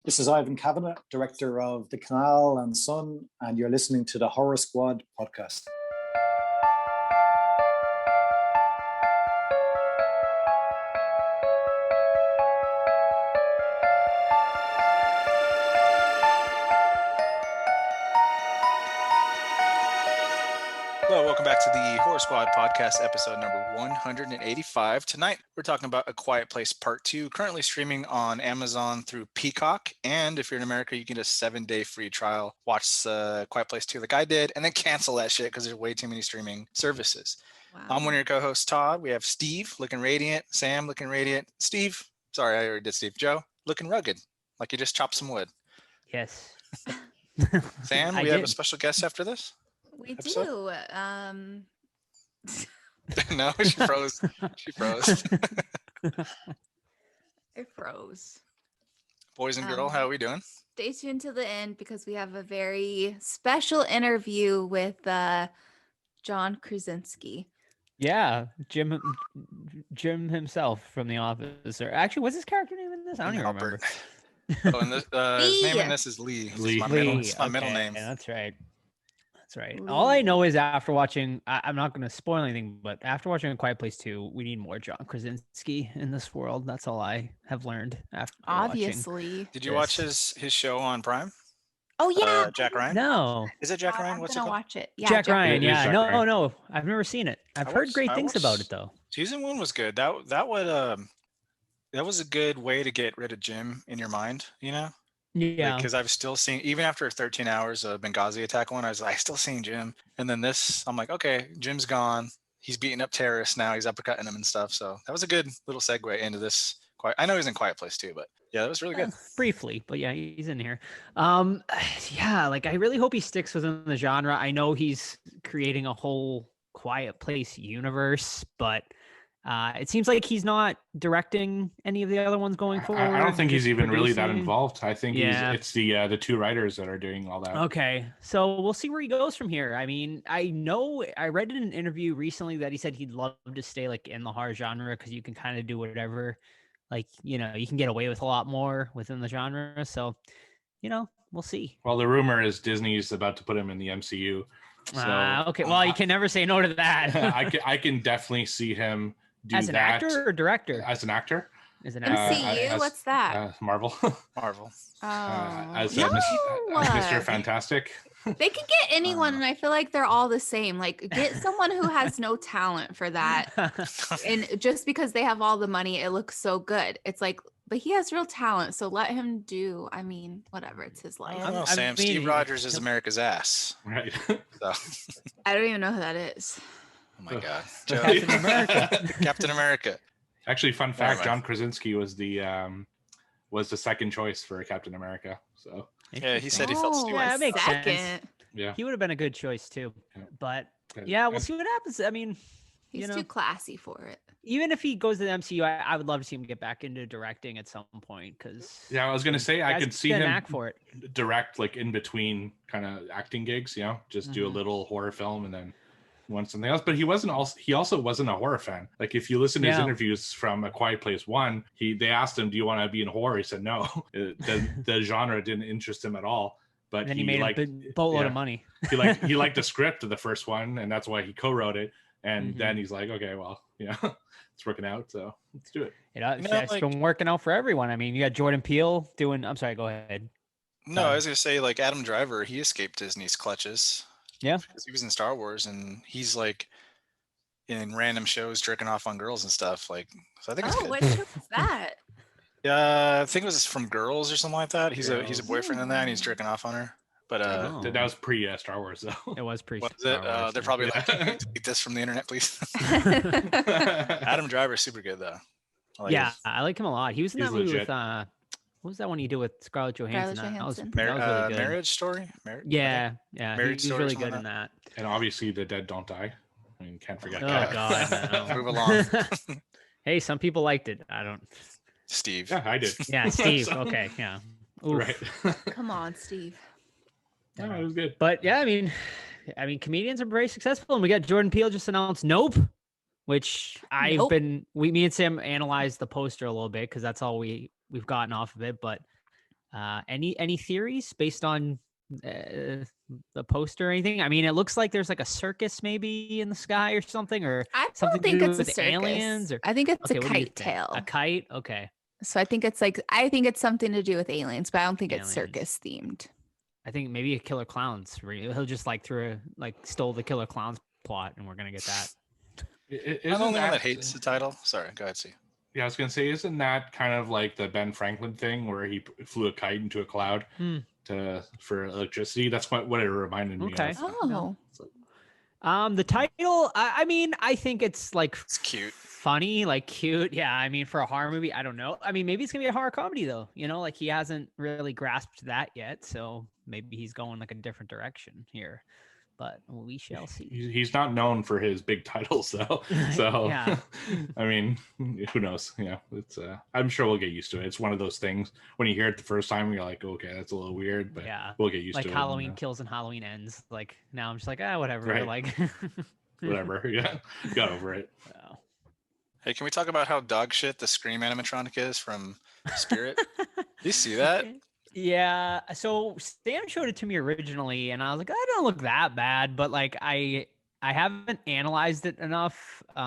This is Ivan Kavanagh, director of The Canal and Sun, and you're listening to the Horror Squad podcast. Hello, welcome back to the Horror Squad podcast, episode number 185. Tonight, we're talking about A Quiet Place Part 2, currently streaming on Amazon through Peacock. And if you're in America, you can get a 7-day free trial. Watch Quiet Place 2 like I did, and then cancel that shit because there's way too many streaming services. Wow. I'm one of your co-hosts, Todd. We have Steve, looking radiant. Sam, looking radiant. Steve, sorry, I already did Steve. Joe, looking rugged, like you just chopped some wood. Yes. Sam, we have a special guest after this? We do. No, she froze. She froze. It froze. Boys and girl, how are we doing? Stay tuned to the end because we have a very special interview with John Krasinski. Yeah, Jim himself from The Office. Or actually, what's his character name in this? I don't even remember. Oh, and his name in this is Lee. Lee. It's my middle name. Yeah, that's right. That's right. All I know is after watching, I'm not going to spoil anything, but after watching A Quiet Place 2, we need more John Krasinski in this world. That's all I have learned after Obviously. Did you watch his show on Prime? Oh, yeah. Jack Ryan? No. Is it Jack Ryan? What's it called? Watch it. Yeah, Jack Ryan. Yeah. Jack No, Ryan. no. I've never seen it. I've heard great things about it, though. Season 1 was good. That was a good way to get rid of Jim in your mind, you know? Yeah, because I've still seen, even after 13 hours of Benghazi attack one, I was like, I still seen Jim. And then this, I'm like, okay, Jim's gone. He's beating up terrorists now. He's uppercutting them and stuff. So that was a good little segue into this. I know he's in Quiet Place too, but yeah, that was really good. Briefly, but yeah, he's in here. Yeah, like I really hope he sticks within the genre. I know he's creating a whole Quiet Place universe, but it seems like he's not directing any of the other ones going forward. I don't think he's even really that involved. I think it's the two writers that are doing all that. Okay, so we'll see where he goes from here. I mean, I know I read in an interview recently that he said he'd love to stay like in the horror genre because you can kind of do whatever, like, you know, you can get away with a lot more within the genre. So, you know, we'll see. Well, the rumor is Disney's about to put him in the MCU. So, okay, well, you can never say no to that. I can definitely see him do as an that. actor or director? As an actor. As an MCU? What's that? Marvel. Marvel. As No. Mr. Fantastic. They could get anyone, and I feel like they're all the same. Like, get someone who has no talent for that. And just because they have all the money, it looks so good. It's like, but he has real talent, so let him do. I mean, whatever. It's his life. I don't know, Sam. Steve Rogers is America's ass. Right. So. I don't even know who that is. Oh my God. Captain America. Captain America. Actually, fun fact: John Krasinski was the second choice for Captain America. So yeah, he said he felt stupid. Yeah, that makes second. sense. Yeah, he would have been a good choice too. Yeah. But yeah, we'll see what happens. I mean, He's you know, too classy for it. even if he goes to the MCU, I would love to see him get back into directing at some point because yeah, I was gonna say I could see him act for it. direct like in between kind of acting gigs. You know, just do a little horror film and then want something else. But he also wasn't a horror fan. Like if you listen to his interviews from A Quiet Place 1, they asked him, do you want to be in horror? He said no. The genre didn't interest him at all. But then he made a boatload of money. he liked the script of the first one, and that's why he co-wrote it. And then he's like, okay, well, yeah, it's working out, so let's do it. It's been working out for everyone. I mean, you got Jordan Peele doing. I'm sorry, go ahead. No, I was gonna say, like, Adam Driver, he escaped Disney's clutches. Yeah, because he was in Star Wars, and he's like in random shows jerking off on girls and stuff. Like, so I think it's good. What show was that? Yeah, I think it was from Girls or something like that. He's a boyfriend in that, and he's jerking off on her. But that was pre Star Wars, though. It was pre. Was it? They're probably like, delete this from the internet, please. Adam Driver's super good though. I like him a lot. He was in that movie with what was that one you did with Scarlett Johansson? That was really good. Marriage Story. Yeah. Marriage He's really good in that. And obviously, The Dead Don't Die. I mean, can't forget. Oh God, no. Move along. Hey, some people liked it. I don't. Steve. Yeah, I did. Yeah, Steve. Okay, yeah. Oof. Right. Come on, Steve. No, it was good. But yeah, I mean, comedians are very successful, and we got Jordan Peele just announced Nope, which me and Sam analyzed the poster a little bit because that's all we've gotten off of it. But Any theories based on the poster or anything? I mean, it looks like there's like a circus maybe in the sky or something, or I something don't think to do it's a with circus. aliens. Or I think it's okay, a what do you kite think? tail. A kite? Okay. So I think it's something to do with aliens, but I don't think it's Aliens. circus themed. I think maybe a Killer Clowns. He'll just like stole the Killer Clowns plot, and we're gonna get that. I'm the only one that hates the title. Sorry, go ahead, see. Yeah, I was gonna say, isn't that kind of like the Ben Franklin thing where he flew a kite into a cloud for electricity? That's what it reminded me Okay. of. Oh. The title, I mean, I think it's like It's cute. funny, like cute. Yeah, I mean, for a horror movie, I don't know. I mean, maybe it's gonna be a horror comedy though. Like he hasn't really grasped that yet, so maybe he's going like a different direction here. But we shall see. He's not known for his big titles though, so Yeah. I mean, who knows? It's I'm sure we'll get used to it. It's one of those things when you hear it the first time, you're like, okay, that's a little weird, but Yeah. we'll get used Like to it. Halloween Kills and Halloween Ends. Like now I'm just like, whatever. Right. Like Whatever. Yeah, got over it. Wow. Hey, can we talk about how dog shit the Scream animatronic is from Spirit? Do you see that? Yeah. So Sam showed it to me originally, and I was like, I don't look that bad, but like I haven't analyzed it enough. Look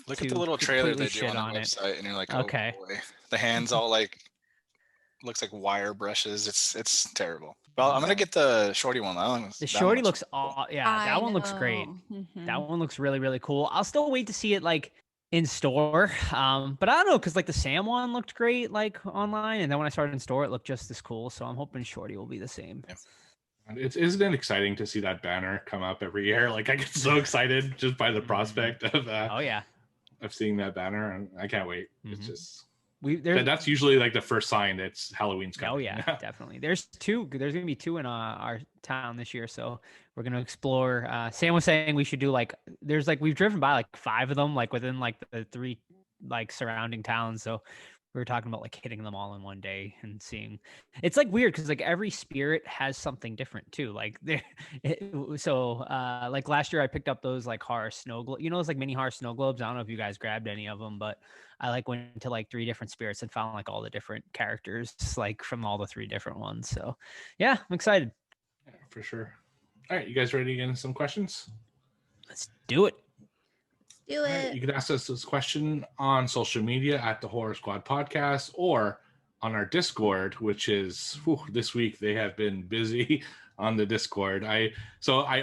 at to the little trailer completely they do shit on the it. website, and you're like, Okay. oh boy. The hands all like looks like wire brushes. It's terrible. Well, I'm gonna get the shorty one. The shorty looks that one looks great. Mhm. That one looks really, really cool. I'll still wait to see it like in store. But I don't know, because like the Sam one looked great like online, and then when I started in store, it looked just as cool. So I'm hoping shorty will be the same. Yeah. Isn't it exciting to see that banner come up every year? Like I get so excited just by the prospect of Oh yeah. of seeing that banner, and I can't wait. It's Mhm. just There's that's usually like the first sign that Halloween's coming. Oh yeah, definitely. There's gonna be two in our town this year, so we're gonna explore. Sam was saying we should do we've driven by like 5 of them, like within like the 3 like surrounding towns. So we were talking about like hitting them all in one day and seeing. It's like weird because like every spirit has something different too. Like like last year I picked up those like horror snow globes. Those like mini horror snow globes. I don't know if you guys grabbed any of them, but I like went to like 3 different spirits and found like all the different characters like from all the 3 different ones. So yeah, I'm excited. Yeah, for sure. All right, you guys ready to get into some questions? Let's do it. Do All right, it. you can ask us this question on social media at the Horror Squad Podcast or on our Discord, which is this week they have been busy on the Discord. I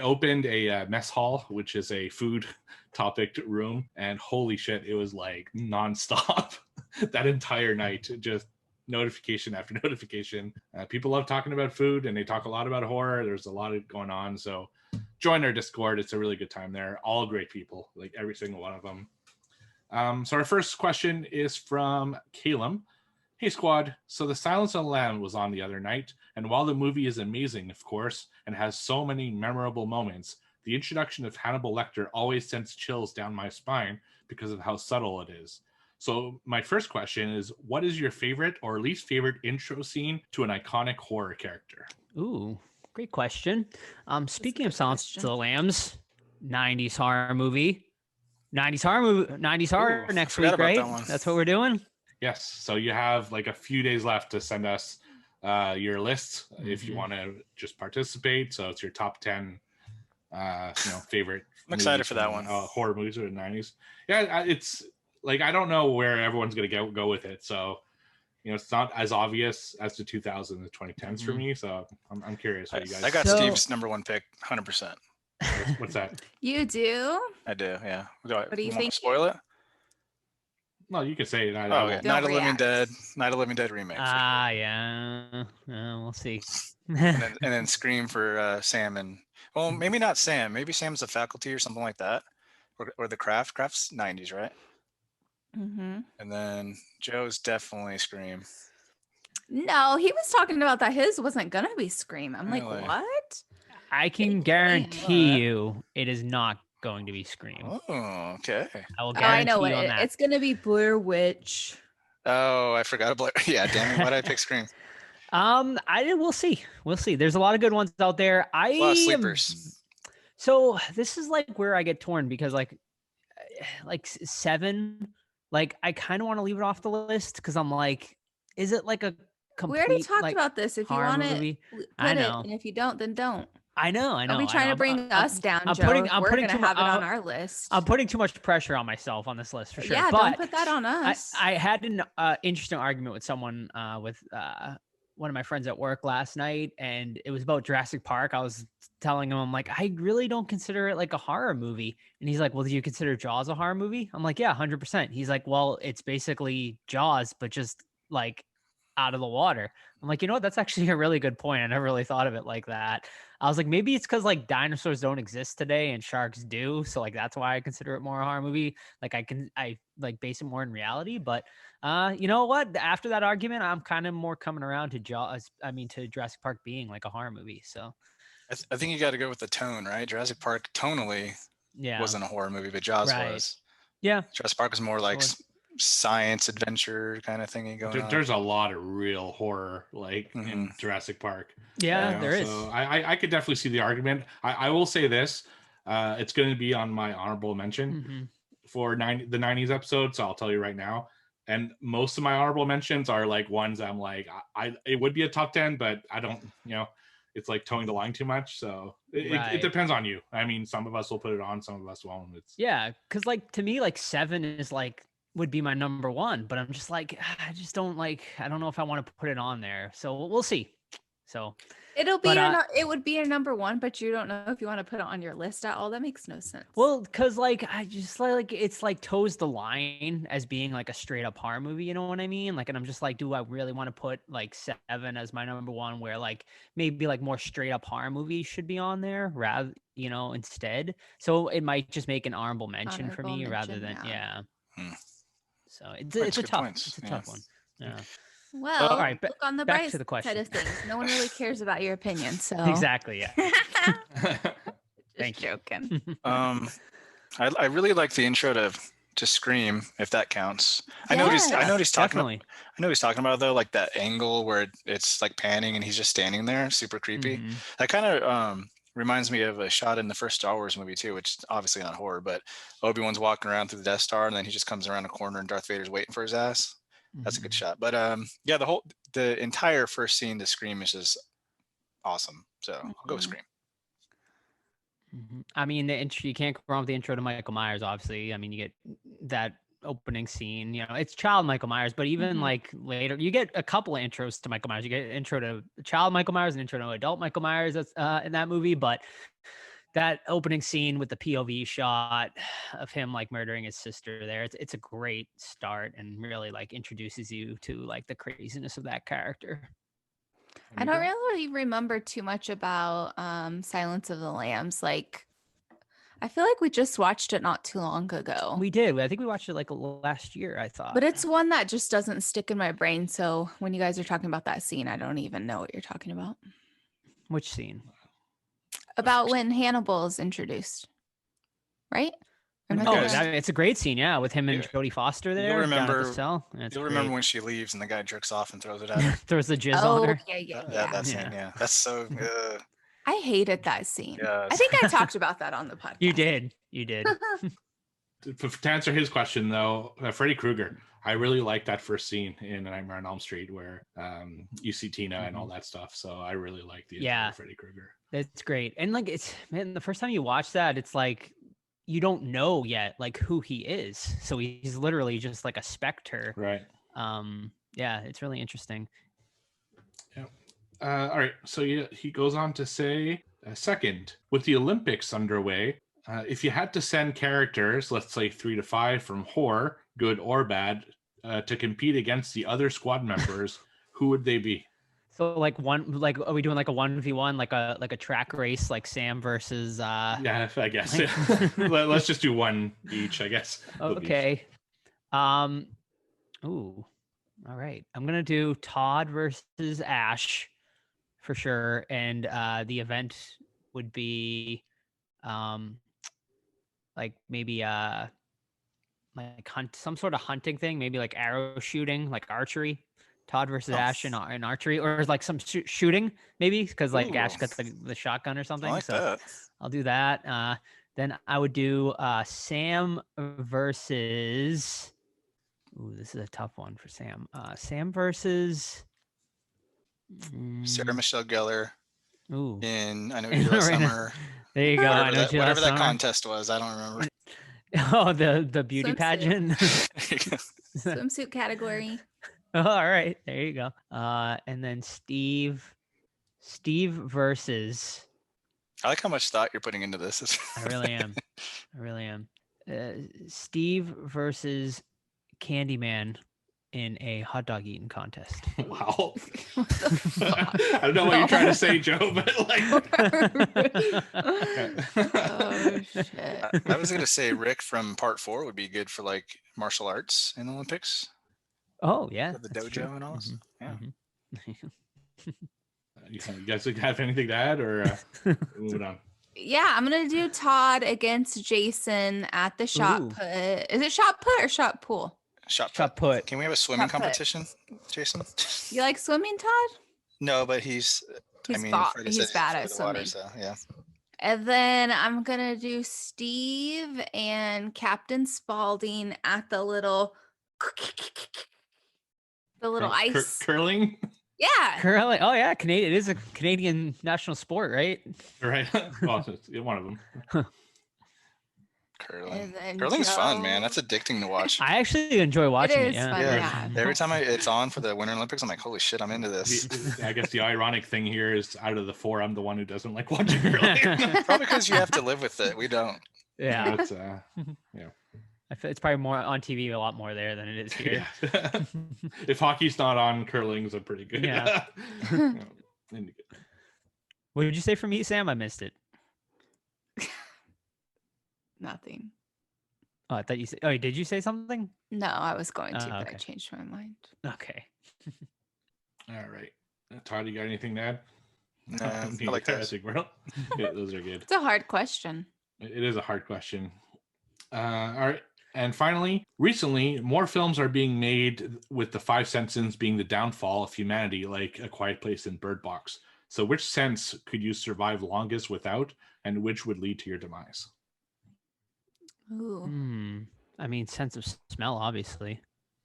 opened a mess hall, which is a food topic room, and holy shit, it was like nonstop that entire night. Just notification after notification. People love talking about food, and they talk a lot about horror. There's a lot of going on, so join our Discord. It's a really good time there. All great people, like every single one of them. So our first question is from Calum. Hey squad, so The Silence of the Lamb was on the other night, and while the movie is amazing, of course, and has so many memorable moments, the introduction of Hannibal Lecter always sends chills down my spine because of how subtle it is. So my first question is, what is your favorite or least favorite intro scene to an iconic horror character? Ooh, great question. Speaking of Silence question. of the Lambs, 90s horror movie. 90s horror Ooh, next forgot week, about right? that one. That's what we're doing. Yes, so you have like a few days left to send us your list if you Mhm. want to just participate. So it's your top 10 favorite I'm excited movies for that from, one. horror movies of the 90s. Yeah, it's like I don't know where everyone's gonna go with it, so it's not as obvious as the 2000s and the 2010s for Mhm. me. So I'm curious what you guys. I got So- Steve's number 1 pick, 100%. What's that? You do? I do, yeah. What do you want think? to spoil it? No, you can say it. I Oh, won't. okay. Don't Night of the Living react. Dead. Night of the Living Dead remake. for sure. Yeah. We'll see. and then Scream for Sam and maybe not Sam. Maybe Sam's a faculty or something like that, or the Craft. Craft's 90s, right? Mm-hmm. And then Joe's definitely Scream. No, he was talking about that his wasn't gonna be Scream. I'm like, Really? what? I can What? guarantee you it is not going to be Scream. Oh, okay. I will Oh, I guarantee know you on it. that. It's gonna be Blair Witch. Oh, I forgot about. Yeah, damn it! Why did I pick Scream? We'll see. We'll see. There's a lot of good ones out there. A lot of sleepers. So this is like where I get torn because like 7, like I kind of want to leave it off the list because I'm like, is it like complete. We already talked like, about this. If you horror want it, movie. put I it, know. and if you don't, then don't. I know. Don't be trying to bring us down, I'm Joe. putting- I'm We're putting gonna too mu- have it on our list. I'm putting too much pressure on myself on this list for sure. Yeah, but don't put that on us. I had an interesting argument with someone with one of my friends at work last night, and it was about Jurassic Park. I was telling him, I'm like, I really don't consider it like a horror movie. And he's like, well, do you consider Jaws a horror movie? I'm like, yeah, 100%. He's like, well, it's basically Jaws, but just like out of the water. I'm like, you know what? That's actually a really good point. I never really thought of it like that. I was like, maybe it's because like dinosaurs don't exist today and sharks do. So like that's why I consider it more a horror movie. Like I like base it more in reality. But you know what? After that argument, I'm kind of more coming around to to Jurassic Park being like a horror movie. So I think you got to go with the tone, right? Jurassic Park tonally yeah. wasn't a horror movie, but Jaws Right. was. Yeah. Jurassic Park was more like Sure. science adventure kind of thingy going on. There's a lot of real horror like in Mhm. Jurassic Park. Yeah, you know, there is. So I could definitely see the argument. I will say this. It's going to be on my honorable mention Mhm. for the 90s episode. So I'll tell you right now. And most of my honorable mentions are like ones I'm like, it would be a top 10, but I don't, it's like towing the line too much. So it Right. depends on you. I mean, some of us will put it on, some of us won't. Yeah, because like to me, like 7 is like would be my number 1, but I'm just like I just don't like. I don't know if I want to put it on there. So we'll see. So It'll be but, it would be your number 1, but you don't know if you want to put it on your list at all. That makes no sense. well, because like I just like it's like toes the line as being like a straight up horror movie. You know what I mean? Like, and I'm just like, do I really want to put like 7 as my number 1, where like maybe like more straight up horror movies should be on there rather, instead. So it might just make an honorable mention for me Honorable rather mention, than yeah. Hmm. So it's a Good tough points, it's a yeah. tough one. Yeah. Well, all right, look on the back bright to the side question. of things. No one really cares about your opinion. So Exactly. Yeah. Just Thank you. joking. I really like the intro to Scream, if that counts. I know what he's talking about. Definitely. I know what he's talking about though, like that angle where it's like panning and he's just standing there, super creepy. Mhm. That kind of reminds me of a shot in the first Star Wars movie too, which is obviously not horror, but Obi-Wan's walking around through the Death Star and then he just comes around a corner and Darth Vader's waiting for his ass. That's a good Mhm. shot. But yeah, the entire first scene, the Scream is just awesome. So I'll go with Mhm. Scream. Mhm. I mean, the intro, you can't go wrong with the intro to Michael Myers, obviously. I mean, you get that opening scene, it's child Michael Myers, but even Mhm. like later, you get a couple of intros to Michael Myers. You get an intro to child Michael Myers, an intro to adult Michael Myers that's in that movie. But that opening scene with the POV shot of him like murdering his sister there, it's a great start and really like introduces you to like the craziness of that character. I don't really remember too much about Silence of the Lambs. Like, I feel like we just watched it not too long ago. We did. I think we watched it like last year, I thought. But it's one that just doesn't stick in my brain. So when you guys are talking about that scene, I don't even know what you're talking about. Which scene? About when Hannibal is introduced, right? Or am I Oh, guys- thinking- it's a great scene, yeah, with him and Yeah. Jodie Foster there. You'll down at the remember- cell. Yeah, it's You'll remember great. when she leaves and the guy jerks off and throws it at her. Throws the jizz oh, on her. yeah. That scene, Yeah. yeah. That's so I hated that scene. Yeah. I think I talked about that on the podcast. You did. You did. To answer his question though, Freddy Krueger, I really like that first scene in Nightmare on Elm Street where you see Tina and all that stuff. So I really like the intro Yeah. of Freddy Krueger. That's great. And like the first time you watch that, it's like you don't know yet like who he is. So he's literally just like a specter. Right. Yeah, it's really interesting. All right. So he goes on to say, second, with the Olympics underway, if you had to send characters, let's say 3 to 5 from horror, good or bad, to compete against the other squad members, who would they be? So like are we doing like a 1v1, like a track race, like Sam versus Yeah, I guess. Like- Let's just do one each, I guess. okay. Ooh. All right. I'm gonna do Todd versus Ash for sure. And the event would be like maybe like some sort of hunting thing, maybe like arrow shooting, like archery. Todd versus Ash in archery, or like some shooting, maybe because like Ash Ooh. got the shotgun or something. I like so that. I'll do that. Then I would do Sam versus. Ooh, this is a tough one for Sam. Sam versus. Sarah Michelle Gellar Ooh. in I Know You Last Right now. Summer. There you go. I know what you Whatever last that summer. contest was, I don't remember. Oh, the beauty Swimsuit. pageant. Swimsuit category. Oh, all right, there you go. And then Steve versus. I like how much thought you're putting into this. I really am. I really am. Steve versus Candyman in a hot dog eating contest. Wow. What the fuck? I don't know what you're trying to say, Joe, but like. Oh shit. I was gonna say Rick from Part 4 would be good for like martial arts in the Olympics. Oh yeah, The that's dojo true. and all this. Yeah. You guys have anything to add, or moving on? Yeah, I'm gonna do Todd against Jason at the shot Ooh. put. Is it shot put or shot pool? Shot Shot put. Can we have a swimming Shot put. competition, Jason? You like swimming, Todd? No, but he's. He's, Fred ba- said he's bad at afraid of the swimming. water, so yeah. And then I'm gonna do Steve and Captain Spaulding at the little ice. Curling, Yeah. Curling. Oh yeah, Canadian. It is a Canadian national sport, right? right? Well, it's one of them. Curling. And then Curling's fun, man. Joe. That's addicting to watch. I actually enjoy watching it. is Yeah. fun, Yeah. yeah. Every time it's on for the Winter Olympics, I'm like, holy shit, I'm into this. I guess the ironic thing here is, out of the four, I'm the one who doesn't like watching curling. Probably because you have to live with it. We don't. Yeah. It's, I feel it's probably more on TV, a lot more there than it is here. yeah. If hockey's not on, curling's a pretty good. Yeah. What did you say for me, Sam? I missed it. Nothing. Oh, I thought you said. Oh, did you say something? No, I was going to, but I okay. changed my mind. Okay. All right, Todd, you got anything to add? Nah, I like I those. think we're yeah, those are good. It's a hard question. It is a hard question. All right. And finally, recently, more films are being made with the five senses being the downfall of humanity, like A Quiet Place and Bird Box. So which sense could you survive longest without, and which would lead to your demise? Ooh. I mean, sense of smell, obviously.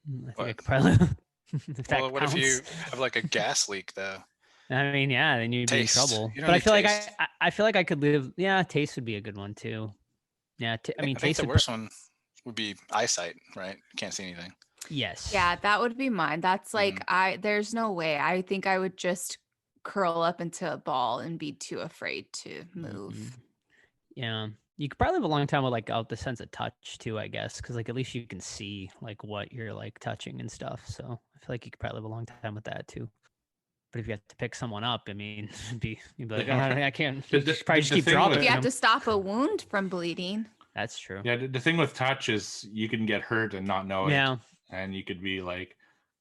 I think I What? could probably. if that Well, what if you counts. have like a gas leak though? I mean, yeah, then you'd Taste. be in trouble. You don't But I need feel like taste. I feel like I could live. Yeah, taste would be a good one too. Yeah, I mean, I think taste the would. worst one would be eyesight, right? You can't see anything. Yes. Yeah, that would be mine. That's like there's no way. I think I would just curl up into a ball and be too afraid to move. Mhm. Yeah. You could probably live a long time with like the sense of touch too, I guess, because like at least you can see like what you're like touching and stuff. So I feel like you could probably live a long time with that too. But if you have to pick someone up, I mean, you'd be like, oh, I can't. The- You the- should probably the just keep thing with- dropping. If you have them. to stop a wound from bleeding. That's true. Yeah, the thing with touch is you can get hurt and not know it. Yeah. And you could be like,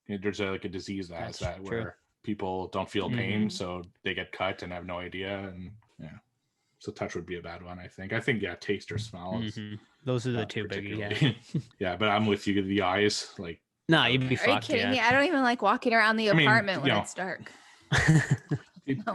there's like a disease that has That's that true. where people don't feel pain, Mhm. so they get cut and have no idea. And yeah, so touch would be a bad one, I think. Yeah, taste or smell. Is Mhm. Those are the not two biggie. Yeah. particularly- yeah, but I'm with you. The eyes, like, No, you'd be Are you fucked. kidding Yeah. me? I don't even like walking around the I mean, apartment when you know, it's dark.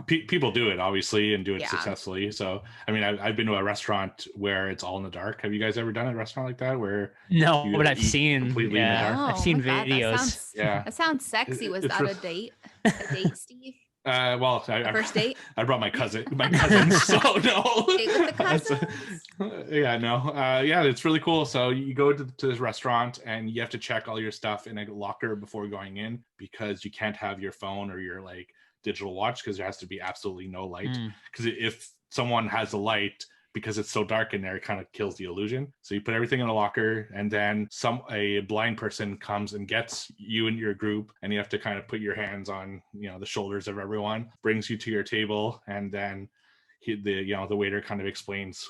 people do it obviously and do it Yeah. successfully. So I mean, I've been to a restaurant where it's all in the dark. Have you guys ever done a restaurant like that where? No, You but I've eat seen. completely in the Yeah, dark? I've seen Oh my God, videos. Yeah. That sounds sexy. Was It's that re- a date? A date, Steve? Well, A first date? I brought my cousins, so no. Date with the cousins? Yeah, no. Yeah, it's really cool. So you go to this restaurant and you have to check all your stuff in a locker before going in, because you can't have your phone or your like digital watch, because there has to be absolutely no light. Mm. Because if someone has a light, because it's so dark in there, it kind of kills the illusion. So you put everything in a locker, and then a blind person comes and gets you and your group, and you have to kind of put your hands on, the shoulders of everyone, brings you to your table, and then the waiter kind of explains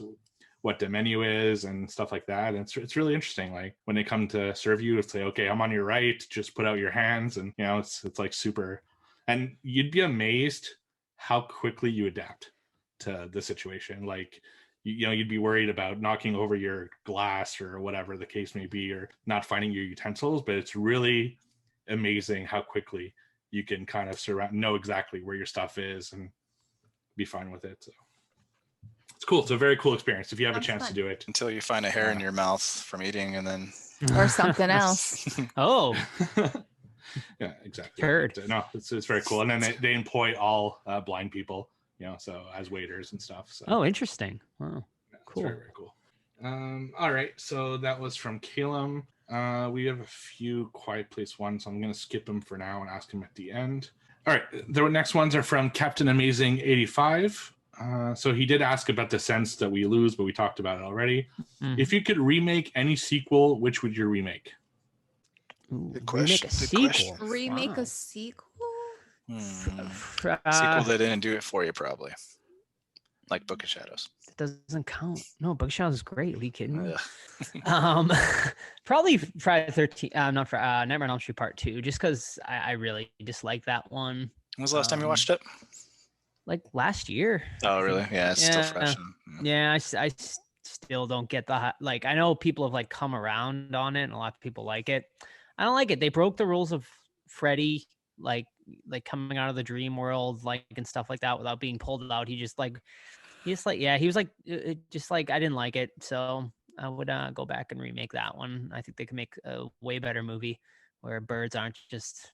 what the menu is and stuff like that. And it's really interesting. Like when they come to serve you, it's like, okay, I'm on your right, just put out your hands, and it's like super. And you'd be amazed how quickly you adapt to the situation. Like, you'd be worried about knocking over your glass or whatever the case may be, or not finding your utensils, but it's really amazing how quickly you can kind of know exactly where your stuff is and be fine with it. So it's cool. It's a very cool experience if you have a Sounds chance fun. to do it. Until you find a hair in your mouth from eating, and then Or something else. Oh, Yeah, exactly. Heard. But, no, it's very cool. And then they employ all blind people, so as waiters and stuff. So Oh, interesting. Wow. yeah, it's Cool. very, very cool. All right, so that was from Calum. We have a few Quiet Place ones, so I'm going to skip them for now and ask him at the end. All right, the next ones are from Captain Amazing 85. So he did ask about the sense that we lose, but we talked about it already. Mhm. If you could remake any sequel, which would you remake? Ooh, Good remake a question, good sequel. question. Remake Wow. a sequel? Sequel Uh, that didn't do it for you, probably. Like Book of Shadows. It doesn't count. No, Book of Shadows is great. Are you kidding me? Ugh. Probably Friday the 13th. Not for Nightmare on Elm Street Part 2, just because I really dislike that one. When was the last time you watched it? Like last year. Oh, I really? think. Yeah, it's still Yeah. fresh. Yeah, I still don't get like. I know people have like come around on it, and a lot of people like it. I don't like it. They broke the rules of Freddy, like coming out of the dream world, like and stuff like that, without being pulled out. He was like, just like I didn't like it, so I would go back and remake that one. I think they could make a way better movie where birds aren't just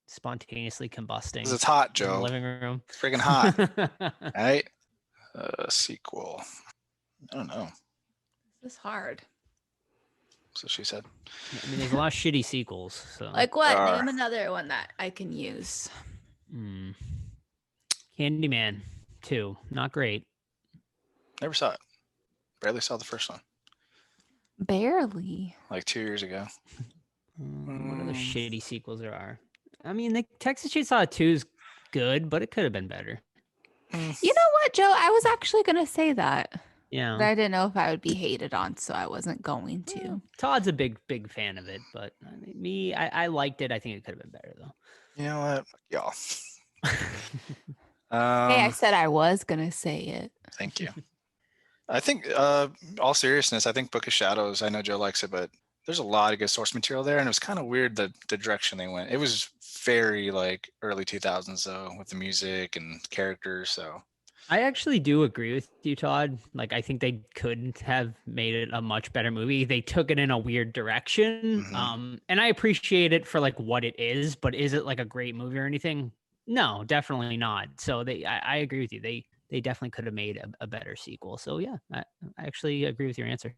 spontaneously combusting 'Cause it's hot, in the Joe. living room. It's freaking hot, right? Sequel. I don't know. This is hard. So she said. I mean, there's a lot of shitty sequels. So Like what? Are. Name another one that I can use. Candyman 2, not great. Never saw it. Barely saw the first one. Barely. Like 2 years ago. What other Mm. shitty sequels there are? I mean, the Texas Chainsaw 2 is good, but it could have been better. You know what, Joe? I was actually gonna say that. Yeah. But I didn't know if I would be hated on, so I wasn't going to. Todd's a big fan of it, but I liked it. I think it could have been better though. You know what? Y'all. Hey, I said I was gonna say it. Thank you. I think, all seriousness, I think Book of Shadows, I know Joe likes it, but there's a lot of good source material there, and it was kind of weird the direction they went. It was very like early 2000s though, with the music and characters. So I actually do agree with you, Todd. Like, I think they could have made it a much better movie. They took it in a weird direction. Mhm. And I appreciate it for like what it is, but is it like a great movie or anything? No, definitely not. So I agree with you. They definitely could have made a better sequel. So yeah, I actually agree with your answer.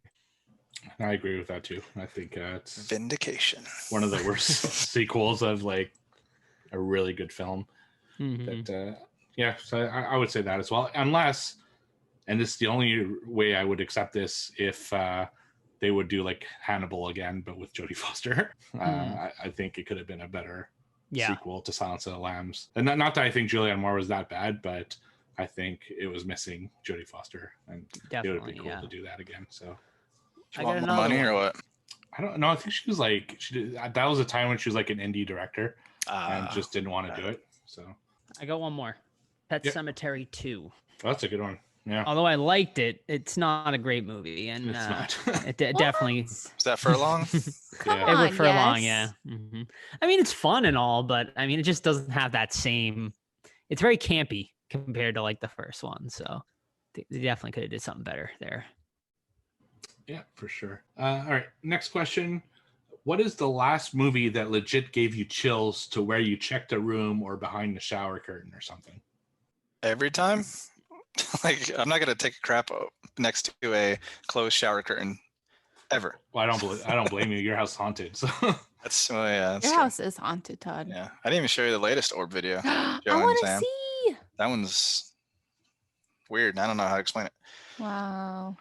I agree with that too. I think it's Vindication. one of the worst sequels of like a really good film. Mhm. That yeah, so I would say that as well. Unless, and this is the only way I would accept this, if they would do like Hannibal again, but with Jodie Foster. I think it could have been a better sequel to Silence of the Lambs. And not that I think Julianne Moore was that bad, but I think it was missing Jodie Foster, and it would be cool to do that again. So, Do you want more money or what? I don't know. I think she was like, that was a time when she was like an indie director and just didn't want to do it. So I got one more. Pet Cemetery 2. oh, that's a good one. Yeah. Although I liked it, it's not a great movie, and It's not. it definitely. Is that Furlong? Come Yeah. It on, would Furlong, yes. yeah. I mean, it's fun and all, but I mean, it just doesn't have that same. It's very campy compared to like the first one, so they definitely could have did something better there. Yeah, for sure. All right, next question. What is the last movie that legit gave you chills to where you checked a room or behind the shower curtain or something? Every time? Like, I'm not gonna take a crap next to a closed shower curtain ever. Well, I don't blame you. Your house is haunted. So That's yeah. That's Your true. house is haunted, Todd. Yeah, I didn't even show you the latest orb video. I Joe and want to Sam. see. That one's weird. I don't know how to explain it. Wow.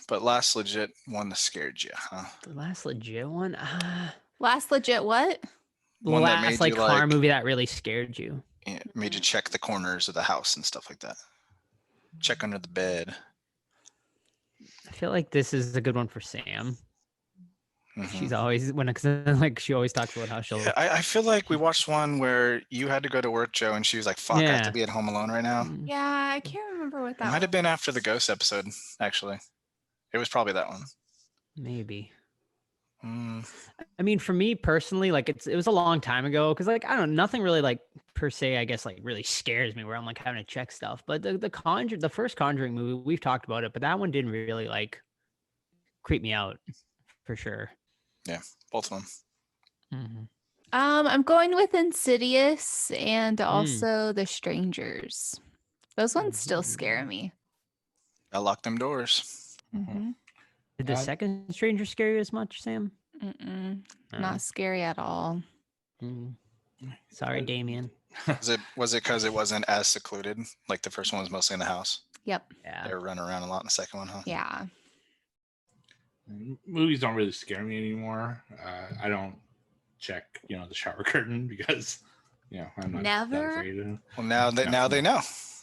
But last legit one that scared you, huh? The last legit one, Last legit what? the One that made last like you, horror like- movie that really scared you. It made you check the corners of the house and stuff like that. Check under the bed. I feel like this is a good one for Sam. Mhm. She's always like she always talks about how she'll. Yeah, I feel like we watched one where you had to go to work, Joe, and she was like, "Fuck, I have Yeah. to be at home alone right now." Mm, Yeah, I can't remember what It that might have was. been after the ghost episode, actually. It was probably that one. Maybe. Mm, I mean, for me personally, like it was a long time ago because like I don't know, nothing really like per se, I guess like really scares me where I'm like having to check stuff. But the first Conjuring movie, we've talked about it, but that one didn't really like creep me out for sure. both of them. I'm going with Insidious and also The Strangers. Those ones still scare me. I lock them doors. Mm-hmm. Did the second Stranger scare you as much, Sam? Mm-mm. No. Not scary at all. Sorry, Damien. Was it because it wasn't as secluded? Like the first one was mostly in the house. Yep. Yeah. They were running around a lot in the second one, huh? Yeah. Movies don't really scare me anymore. I don't check, the shower curtain because, I'm not that Never? afraid of. Well, now they know.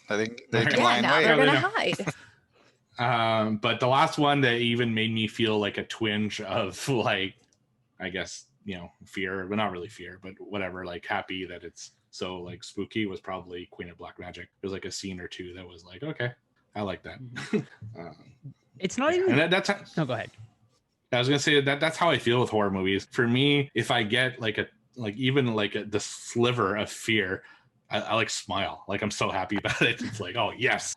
I think they can Yeah, lie in now wait. they're Yeah, gonna they hide. But the last one that even made me feel like a twinge of like, I guess, fear, but not really fear, but whatever, like happy that it's so like spooky was probably Queen of Black Magic. There's like a scene or two that was like, okay, I like that. It's not even. And that's No, go ahead. I was gonna say that's how I feel with horror movies. For me, if I get the sliver of fear, I like smile. Like I'm so happy about it. It's like, oh yes,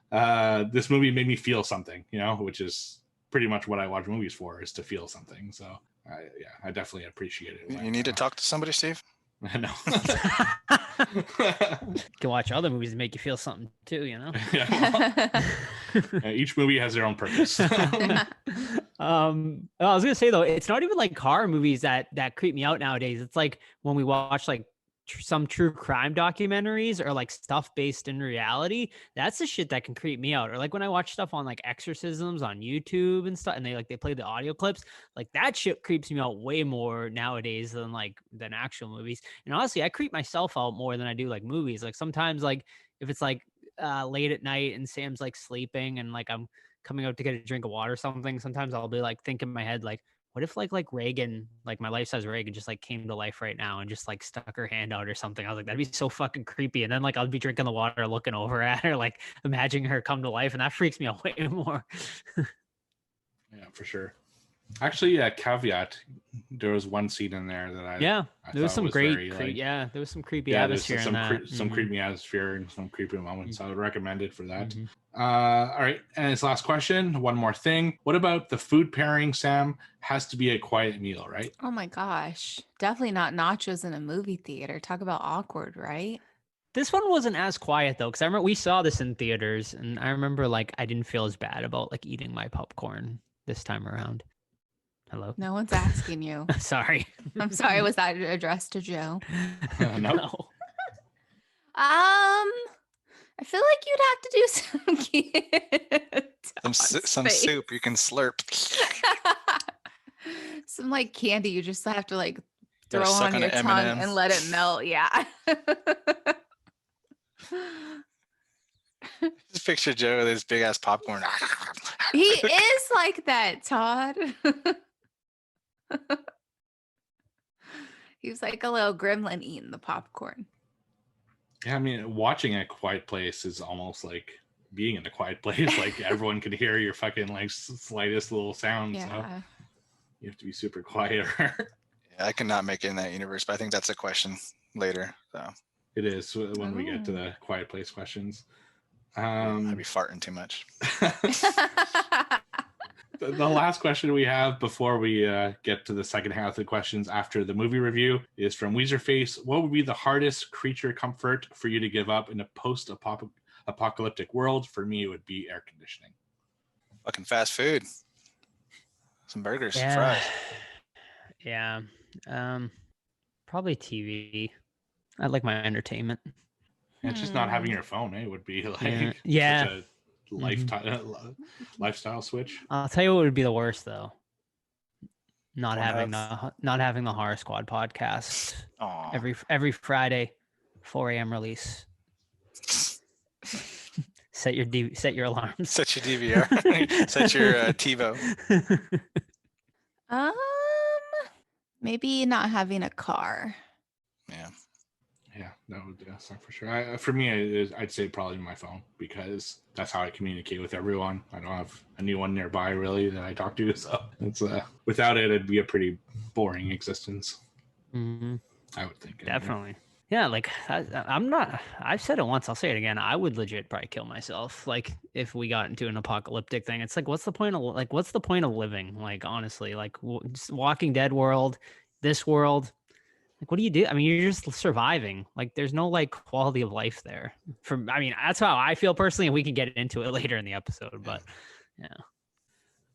this movie made me feel something. Which is pretty much what I watch movies for, is to feel something. So I definitely appreciate it. You need to talk to somebody, Steve. I know. You can watch other movies and make you feel something too, Yeah, well, each movie has their own purpose. I was gonna say though, it's not even like horror movies that creep me out nowadays. It's like when we watch like some true crime documentaries or like stuff based in reality. That's the shit that can creep me out. Or like when I watch stuff on like exorcisms on YouTube and stuff, and they play the audio clips, like that shit creeps me out way more nowadays than actual movies. And honestly, I creep myself out more than I do like movies. Like sometimes like if it's like late at night and Sam's like sleeping and like I'm coming out to get a drink of water or something, sometimes I'll be like think in my head like, what if like Reagan, like my life-size Reagan just like came to life right now and just like stuck her hand out or something. I was like, that'd be so fucking creepy. And then like I'll be drinking the water, looking over at her, like imagining her come to life, and that freaks me out way more. Yeah, for sure. Actually, caveat, there was one scene in there that I there was some great very, there was some creepy atmosphere there's in that. some creepy atmosphere and some creepy moments. I would recommend it for that. Mhm. All right, and his last question, one more thing. What about the food pairing, Sam? Has to be a quiet meal, right? Oh my gosh. Definitely not nachos in a movie theater. Talk about awkward, right? This one wasn't as quiet though, because I remember we saw this in theaters, and I remember like I didn't feel as bad about like eating my popcorn this time around. Hello? No one's asking you. Sorry. I'm sorry. Was that addressed to Joe? No. I feel like you'd have to do Some soup you can slurp. Some like candy you just have to like Gotta throw suck on on your an tongue M&M. and let it melt. Yeah. Just picture Joe with his big ass popcorn. He is like that, Todd. He was like a little gremlin eating the popcorn. Yeah, I mean, watching A Quiet Place is almost like being in a quiet place. Like everyone can hear your fucking like slightest little sound. So Yeah. you have to be super quiet. Yeah, I could not make it in that universe, but I think that's a question later. So It is when we get to the Quiet Place questions. I'd be farting too much. The last question we have before we get to the second half of the questions after the movie review is from Weezerface. What would be the hardest creature comfort for you to give up in a post-apocalyptic world? For me, it would be air conditioning. Fucking fast food. Some burgers, some Yeah. fries. Yeah. Probably TV. I like my entertainment. And it's just not having your phone, would be like Yeah. such a lifestyle switch. I'll tell you what would be the worst though. Not Don't having the Horror Squad podcast Aw. every Friday, 4 a.m. release. Set your alarms. Set your DVR. Set your TiVo. Maybe not having a car. Yeah. Yeah, that would suck for sure. For me, I'd say probably my phone, because that's how I communicate with everyone. I don't have anyone nearby really that I talk to, so it's without it, it'd be a pretty boring existence. Mm-hmm. I would think. Definitely. Yeah, like I'm not. I've said it once. I'll say it again. I would legit probably kill myself. Like if we got into an apocalyptic thing, it's like, what's the point of living? Like honestly, like Walking Dead world, this world. Like, what do you do? I mean, you're just surviving. Like, there's no like quality of life there. I mean, that's how I feel personally, and we can get into it later in the episode. But yeah.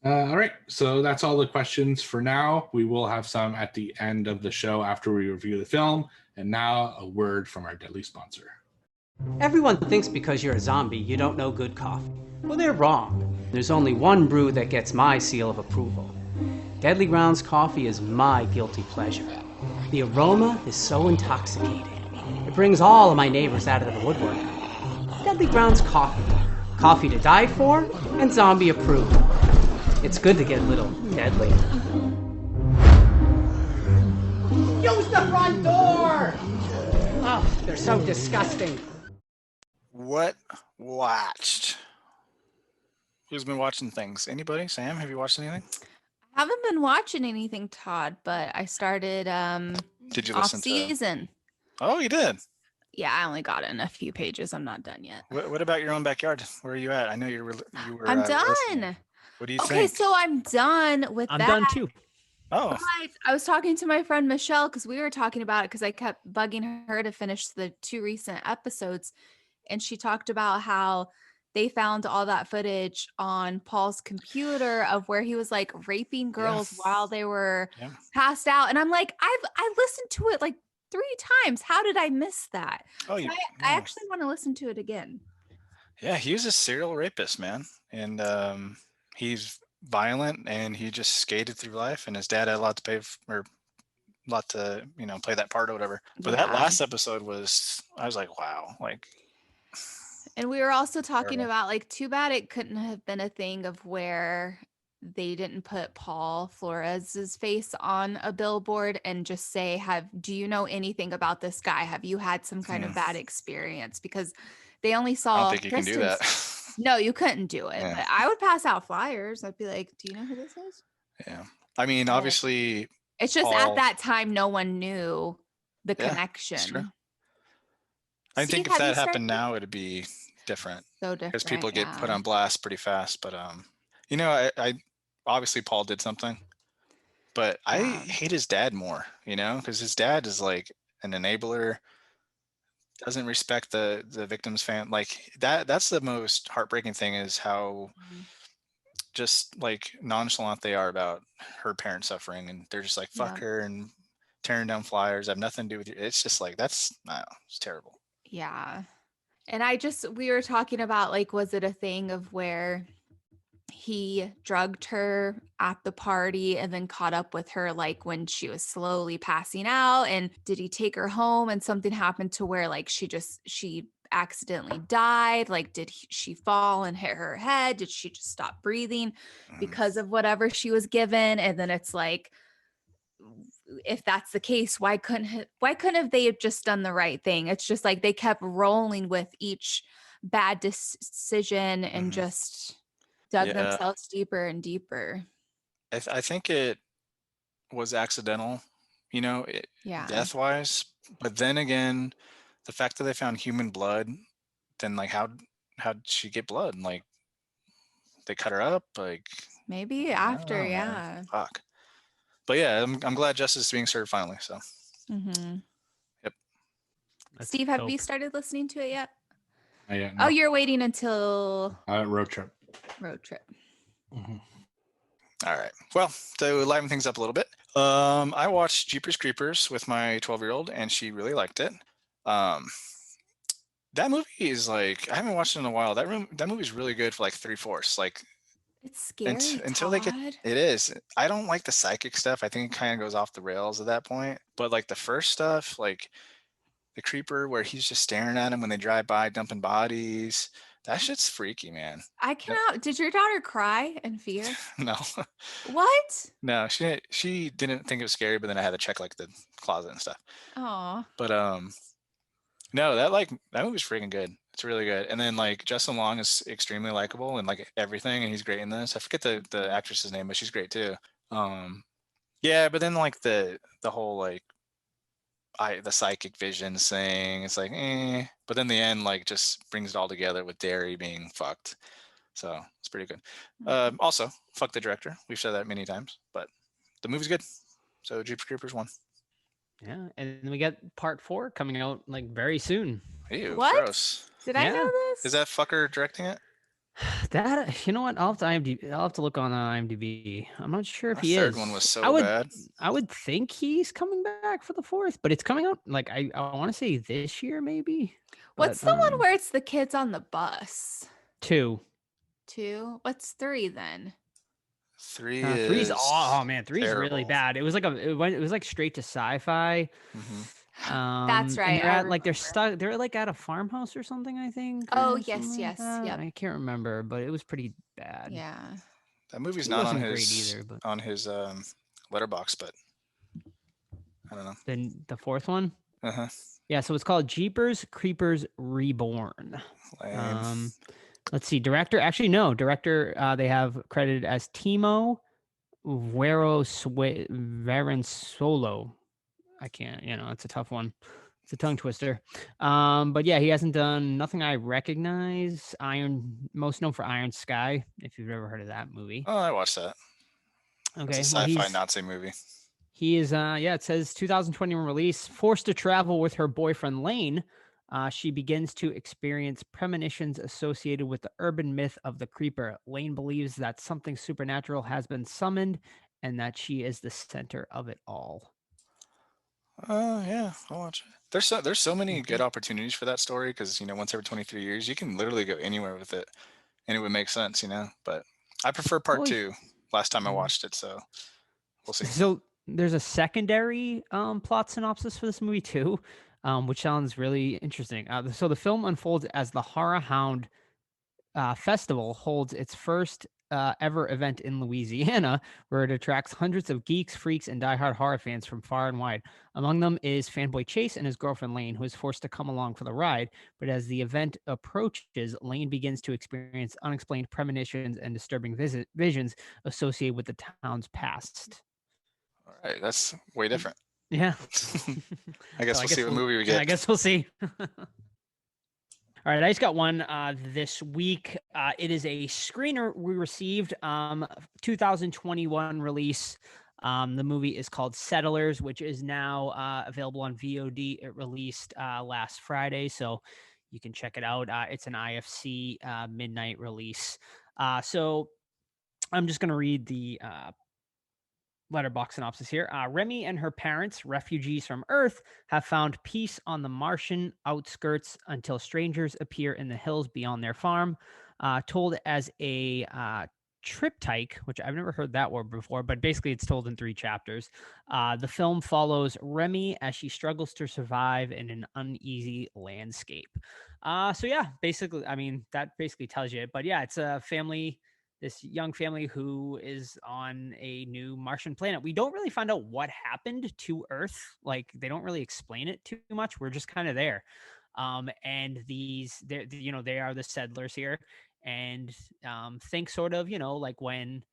All right, so that's all the questions for now. We will have some at the end of the show after we review the film. And now a word from our deadly sponsor. Everyone thinks because you're a zombie, you don't know good coffee. Well, they're wrong. There's only one brew that gets my seal of approval. Deadly Grounds coffee is my guilty pleasure. The aroma is so intoxicating. It brings all of my neighbors out of the woodwork. Deadly Grounds coffee. Coffee to die for and zombie approved. It's good to get a little deadly. Use the front door! Oh, they're so disgusting. What watched? Who's been watching things? Anybody? Sam, have you watched anything? I haven't been watching anything, Todd, but I started Did you off listen to? season. Oh, you did. Yeah, I only got in a few pages. I'm not done yet. What about your own backyard? Where are you at? I know you were. I'm listening. done. What do you Okay, think? so I'm done with I'm that. done too. Oh, But I was talking to my friend Michelle because we were talking about it because I kept bugging her to finish the 2 recent episodes. And she talked about how they found all that footage on Paul's computer of where he was like raping girls while they were yeah. passed out. And I'm like, I listened to it like 3 times. How did I miss that? Oh, So I actually want to listen to it again. Yeah, he was a serial rapist, man, and he's violent, and he just skated through life. And his dad had a lot to pay or a lot to play that part or whatever. But that Yeah. last episode I was like, wow, like. And we were also talking Terrible. about like, too bad it couldn't have been a thing of where they didn't put Paul Flores's face on a billboard and just say, do you know anything about this guy? Have you had some kind of bad experience? Because they only I saw don't think you can do that. No, you couldn't do it. Yeah. But I would pass out flyers. I'd be like, do you know who this is? Yeah, I mean, But obviously, it's just Paul- at that time, no one knew the Yeah, connection. it's true. I Steve, think if have you that happened started- now, it'd be different So different. because people get put yeah. on blast pretty fast. But I obviously Paul did something, but I Yeah. hate his dad more, because his dad is like an enabler, doesn't respect the victim's like that's the most heartbreaking thing is how Mhm. just like nonchalant they are about her parents suffering, and they're just like fuck Yeah. her and tearing down flyers, have nothing to do with you. It's just like it's terrible. Yeah. And we were talking about like, was it a thing of where he drugged her at the party and then caught up with her like when she was slowly passing out? And did he take her home and something happened to where like she accidentally died? Like, did she fall and hit her head? Did she just stop breathing because of whatever she was given? And then it's like, if that's the case, why couldn't have they have just done the right thing? It's just like they kept rolling with each bad decision and just dug Yeah. themselves deeper and deeper. I think it was accidental, Yeah. death wise, but then again, the fact that they found human blood, then like how'd she get blood? Like they cut her up, like Maybe I don't after, know, man. yeah. Fuck. But yeah, I'm glad justice is being served finally. So Mm-hmm. Yep. Let's Steve, have you hope. started listening to it yet? Yeah, Oh, you're waiting until road trip. road trip. Mhm. All right. Well, to liven things up a little bit, I watched Jeepers Creepers with my 12-year-old, and she really liked it. That movie is like I haven't watched it in a while. That movie's really good for like 3/4. Like It's scary, until they get Todd. it is. I don't like the psychic stuff. I think it kind of goes off the rails at that point. But like the first stuff, like the creeper where he's just staring at him when they drive by dumping bodies. That shit's freaky, man. I cannot. Did your daughter cry in fear? No. What? No, she didn't think it was scary, but then I had to check like the closet and stuff. Oh, But no, that movie's freaking good. It's really good. And then like Justin Long is extremely likable and like everything, and he's great in this. I forget the actress's name, but she's great too. Yeah, but then like the whole like the psychic visions thing, it's like but then the end like just brings it all together with Derry being fucked. So it's pretty good. Also, fuck the director. We've said that many times, but the movie's good. So Jeepers Creepers 1. Yeah, and then we got part 4 coming out like very soon. Ew, What? gross. Did I Yeah. know this? Is that fucker directing it? That, you know what? I'll have to IMDb. I'll have to look on IMDb. I'm not sure if The he third is. one was I so would, bad. I would think he's coming back for the 4th, but it's coming out like I want to say this year maybe. What's But, the one where it's the kids on the bus? 2? 2? What's 3 then? 3 Three's is oh man, 3's really terrible. bad. It was like it was like straight to sci-fi. Mhm. That's right, And they're I at, like they're remember. stuck. They're like at a farmhouse or something, I think. Oh, or yes, something like yes, that. yep. I can't remember, but it was pretty bad. Yeah. That movie's It not on wasn't great his either, but on his letterbox, but I don't know. then the 4th one. Uh-huh. Yeah, so it's called Jeepers Creepers Reborn. Lame. Let's see. Director, actually, no. Director, they have credited as Timo Varensolo. I can't, it's a tough one. It's a tongue twister. But yeah, he hasn't done nothing I recognize. Most known for Iron Sky, if you've ever heard of that movie. Oh, I watched that. Okay, It's a sci-fi Nazi movie. He is, it says 2021 release. Forced to travel with her boyfriend Lane, she begins to experience premonitions associated with the urban myth of the creeper. Lane believes that something supernatural has been summoned and that she is the center of it all. Yeah, I'll watch it. There's so many good opportunities for that story because once every 23 years you can literally go anywhere with it, and it would make sense, But I prefer part 2. Last time I watched it, so we'll see. So there's a secondary plot synopsis for this movie too, which sounds really interesting. So the film unfolds as the Horror Hound Festival holds its first ever event in Louisiana, where it attracts hundreds of geeks, freaks, and diehard horror fans from far and wide. Among them is fanboy Chase and his girlfriend Lane, who is forced to come along for the ride. But as the event approaches, Lane begins to experience unexplained premonitions and disturbing visions associated with the town's past. All right, that's way different. Yeah. I guess we'll see what movie we get. I guess we'll see. All right, I just got one this week. It is a screener we received, 2021 release. The movie is called Settlers, which is now available on VOD. It released last Friday, so you can check it out. It's an IFC midnight release. So I'm just going to read the letterbox synopsis here. Remy and her parents, refugees from Earth, have found peace on the Martian outskirts until strangers appear in the hills beyond their farm. Told as a triptych, which I've never heard that word before, but basically it's told in 3 chapters. The film follows Remy as she struggles to survive in an uneasy landscape. So yeah, basically, I mean, that basically tells you it. But yeah, it's a family, this young family who is on a new Martian planet. We don't really find out what happened to Earth. Like, they don't really explain it too much. We're just kind of there. And they are the settlers here, and think sort of, like when,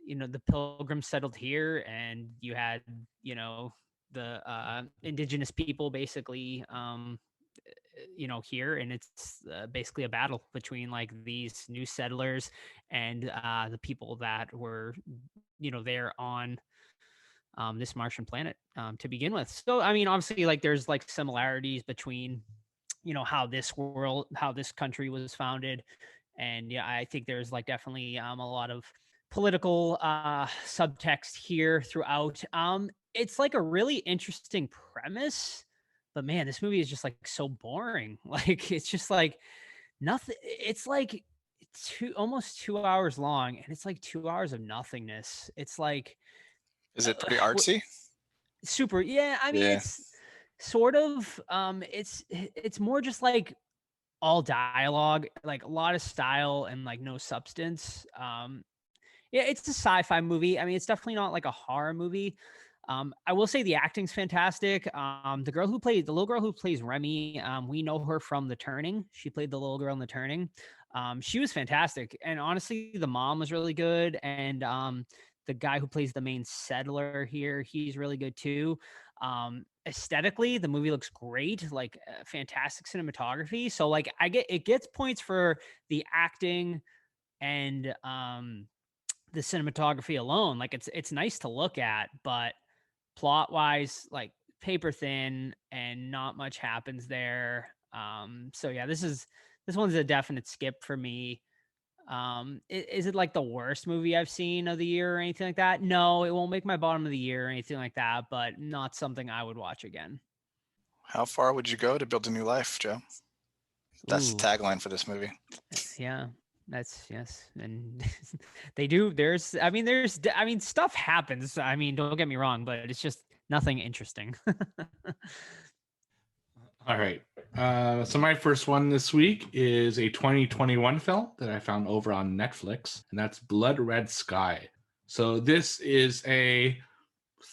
the Pilgrims settled here and you had, the indigenous people basically, here, and it's basically a battle between like these new settlers and the people that were there on this Martian planet to begin with. So I mean, obviously, like there's like similarities between how this country was founded, and yeah, I think there's like definitely a lot of political subtext here throughout. It's like a really interesting premise, but man, this movie is just like so boring. Like it's just like nothing. It's like almost 2 hours long, and it's like 2 hours of nothingness. It's like, is it pretty artsy? Super. Yeah, I mean, Yeah. it's sort of. It's more just like all dialogue, like a lot of style and like no substance. Yeah, it's a sci-fi movie. I mean, it's definitely not like a horror movie. I will say the acting's fantastic. The little girl who plays Remy, we know her from The Turning. She played the little girl in The Turning. She was fantastic. And honestly, the mom was really good. And the guy who plays the main settler here, he's really good too. Aesthetically, the movie looks great, like fantastic cinematography. So like it gets points for the acting and the cinematography alone. Like it's nice to look at, but plot wise, like paper thin and not much happens there. So yeah, this one's a definite skip for me. Is it like the worst movie I've seen of the year or anything like that? No, it won't make my bottom of the year or anything like that, but not something I would watch again. How far would you go to build a new life, Joe? That's Ooh. the tagline for this movie. Yeah, that's yes. And they do, I mean, stuff happens. I mean, don't get me wrong, but it's just nothing interesting. All right. So my first one this week is a 2021 film that I found over on Netflix, and that's Blood Red Sky. So this is a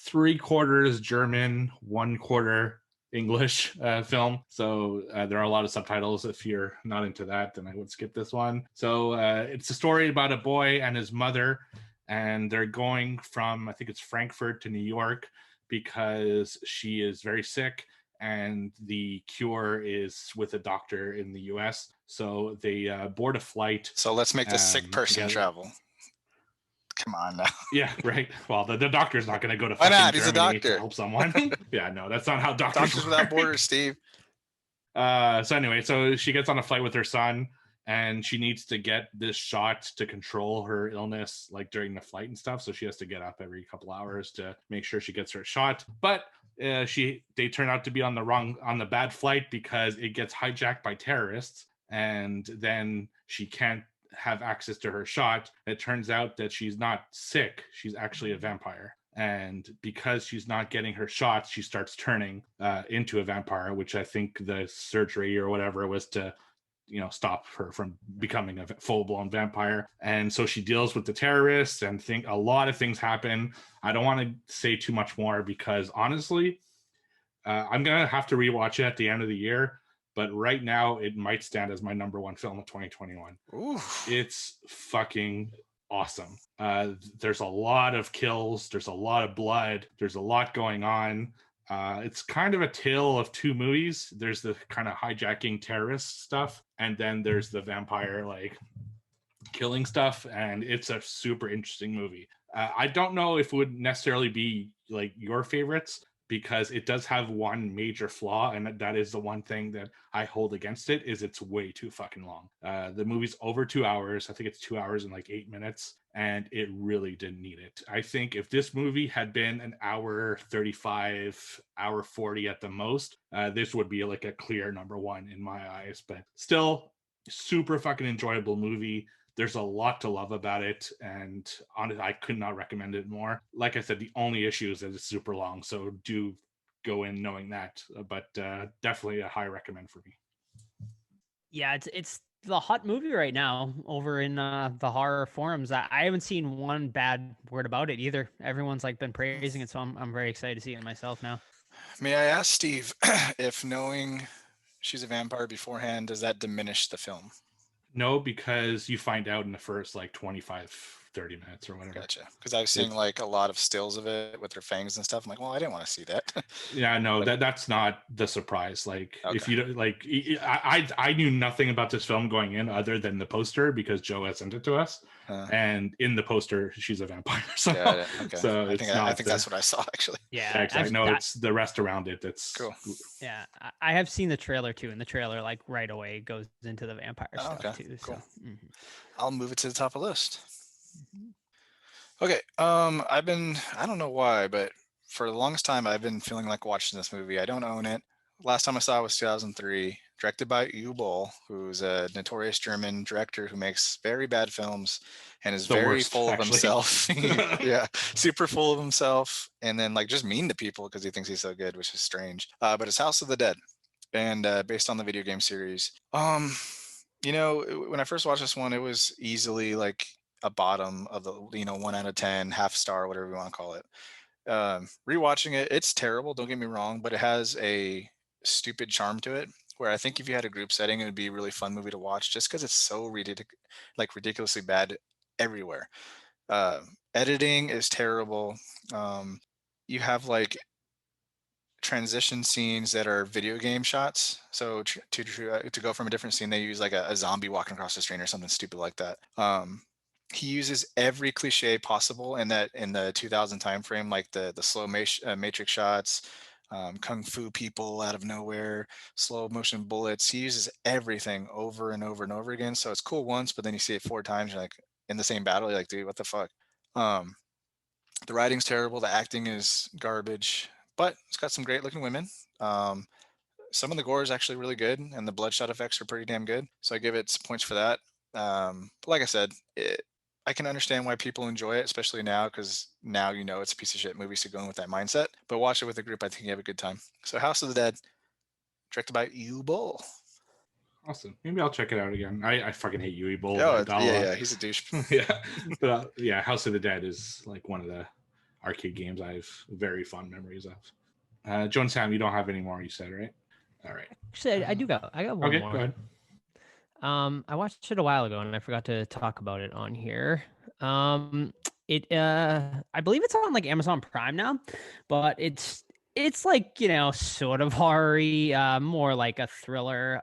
3/4 German, 1/4 English film. So there are a lot of subtitles. If you're not into that, then I would skip this one. So it's a story about a boy and his mother, and they're going from, I think it's Frankfurt to New York because she is very sick, and the cure is with a doctor in the US. So they board a flight. So let's make the sick person together. travel. Come on now. Yeah, right. Well, the doctor's not going to go to Why fucking not? He's a Germany doctor. to help someone. Yeah, no, that's not how doctors Doctors work. Without Borders, Steve. So anyway, so she gets on a flight with her son, and she needs to get this shot to control her illness, like during the flight and stuff. So she has to get up every couple hours to make sure she gets her shot. But they turn out to be on the bad flight because it gets hijacked by terrorists, and then she can't have access to her shot. It turns out that she's not sick, she's actually a vampire, and because she's not getting her shots, she starts turning into a vampire, which I think the surgery or whatever was to stop her from becoming a full-blown vampire. And so she deals with the terrorists, and a lot of things happen. I don't want to say too much more because honestly, I'm gonna have to rewatch it at the end of the year. But right now, it might stand as my number one film of 2021. Ooh. It's fucking awesome. There's a lot of kills. There's a lot of blood. There's a lot going on. It's kind of a tale of two movies. There's the kind of hijacking terrorist stuff, and then there's the vampire like killing stuff. And it's a super interesting movie. I don't know if it would necessarily be like your favorites, because it does have one major flaw, and that is the one thing that I hold against it, is it's way too fucking long. The movie's over 2 hours. I think it's 2 hours and like 8 minutes, and it really didn't need it. I think if this movie had been an hour 35, hour 40 at the most, this would be like a clear number one in my eyes. But still, super fucking enjoyable movie. There's a lot to love about it, and honestly, I could not recommend it more. Like I said, the only issue is that it's super long, so do go in knowing that. But definitely a high recommend for me. Yeah, it's the hot movie right now over in the horror forums. I haven't seen one bad word about it either. Everyone's like been praising it, so I'm very excited to see it myself now. May I ask Steve if knowing she's a vampire beforehand, does that diminish the film? No, because you find out in the first like 25, 30 minutes or whatever. Gotcha. Because I've seen like a lot of stills of it with her fangs and stuff. I'm like, well, I didn't want to see that. Yeah, no, that's not the surprise. Like, Okay. if you don't like, I knew nothing about this film going in other than the poster because Joe had sent it to us, and in the poster she's a vampire. So, Got it. Okay. so I think that's what I saw actually. Yeah, exactly. No, it's the rest around it that's Cool. Yeah, I have seen the trailer too, and the trailer like right away goes into the vampire stuff Okay, too. cool. So, I'll move it to the top of the list. Okay. I don't know why, but for the longest time I've been feeling like watching this movie. I don't own it. Last time I saw it was 2003, directed by Uwe Boll, who's a notorious German director who makes very bad films and is The very worst, full of actually. himself. Yeah, super full of himself, and then like just mean to people because he thinks he's so good, which is strange. But it's House of the Dead, and based on the video game series. When I first watched this one, it was easily like a bottom of the 1 out of 10, half star, whatever you want to call it. Rewatching it, it's terrible, don't get me wrong, but it has a stupid charm to it where I think if you had a group setting, it would be a really fun movie to watch just because it's so ridiculously bad everywhere. Editing is terrible. You have like transition scenes that are video game shots. So to go from a different scene, they use like a zombie walking across the screen or something stupid like that. He uses every cliche possible in the 2000 time frame, like the slow matrix shots, kung fu people out of nowhere, slow motion bullets. He uses everything over and over and over again. So it's cool once, but then you see it 4 times, you're like in the same battle, you're like, dude, what the fuck? The writing's terrible, the acting is garbage, but it's got some great looking women. Some of the gore is actually really good, and the bloodshot effects are pretty damn good. So I give it points for that. But like I said, I can understand why people enjoy it, especially now, because now you know it's a piece of shit movie, so go in with that mindset. But watch it with a group, I think you have a good time. So House of the Dead, directed by Uwe Boll. Awesome. Maybe I'll check it out again. I fucking hate Uwe Boll. Oh, but yeah, he's a douche. yeah, but yeah, House of the Dead is like one of the arcade games I have very fond memories of. Joan Sam, you don't have any more, you said, right? All right. Actually, I got one Okay, more. go ahead. I watched it a while ago and I forgot to talk about it on here. I believe it's on like Amazon Prime now, but it's like, sort of horror-y, more like a thriller.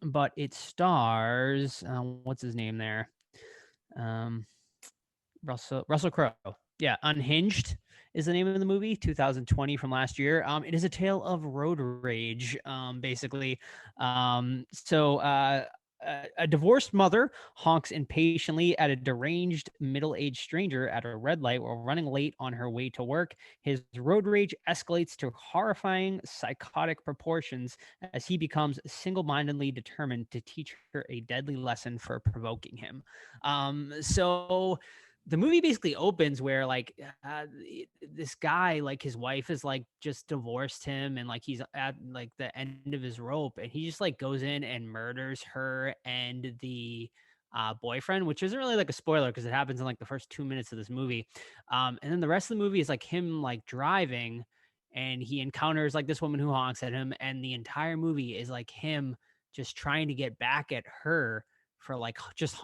But it stars what's his name there? Russell Crowe. Yeah, Unhinged is the name of the movie, 2020 from last year. It is a tale of road rage, basically. A divorced mother honks impatiently at a deranged middle-aged stranger at a red light while running late on her way to work. His road rage escalates to horrifying psychotic proportions as he becomes single-mindedly determined to teach her a deadly lesson for provoking him. So the movie basically opens where like this guy, like his wife is like just divorced him and like he's at like the end of his rope, and he just like goes in and murders her and the boyfriend, which isn't really like a spoiler because it happens in like the first 2 minutes of this movie. And then the rest of the movie is like him like driving, and he encounters like this woman who honks at him, and the entire movie is like him just trying to get back at her for like just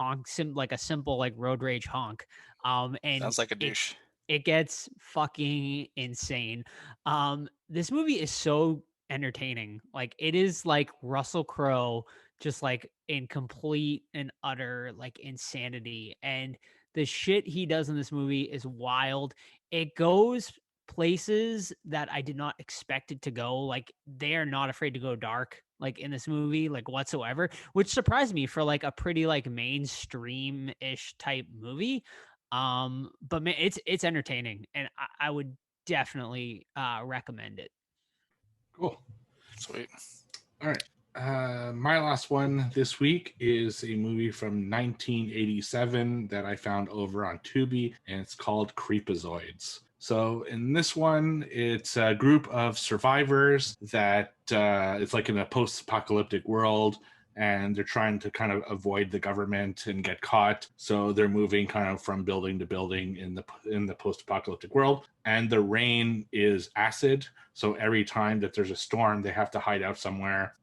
like a simple like road rage honk. And Sounds like a douche. It gets fucking insane. This movie is so entertaining. Like it is like Russell Crowe just like in complete and utter like insanity. And the shit he does in this movie is wild. It goes places that I did not expect it to go. Like they are not afraid to go dark like in this movie like whatsoever, which surprised me for like a pretty like mainstream-ish type movie. But man, it's entertaining, and I would definitely recommend it. Cool. Sweet. All right. My last one this week is a movie from 1987 that I found over on Tubi, and it's called Creepazoids. So in this one, it's a group of survivors that it's like in a post-apocalyptic world, and they're trying to kind of avoid the government and get caught. So they're moving kind of from building to building in the post-apocalyptic world. And the rain is acid. So every time that there's a storm, they have to hide out somewhere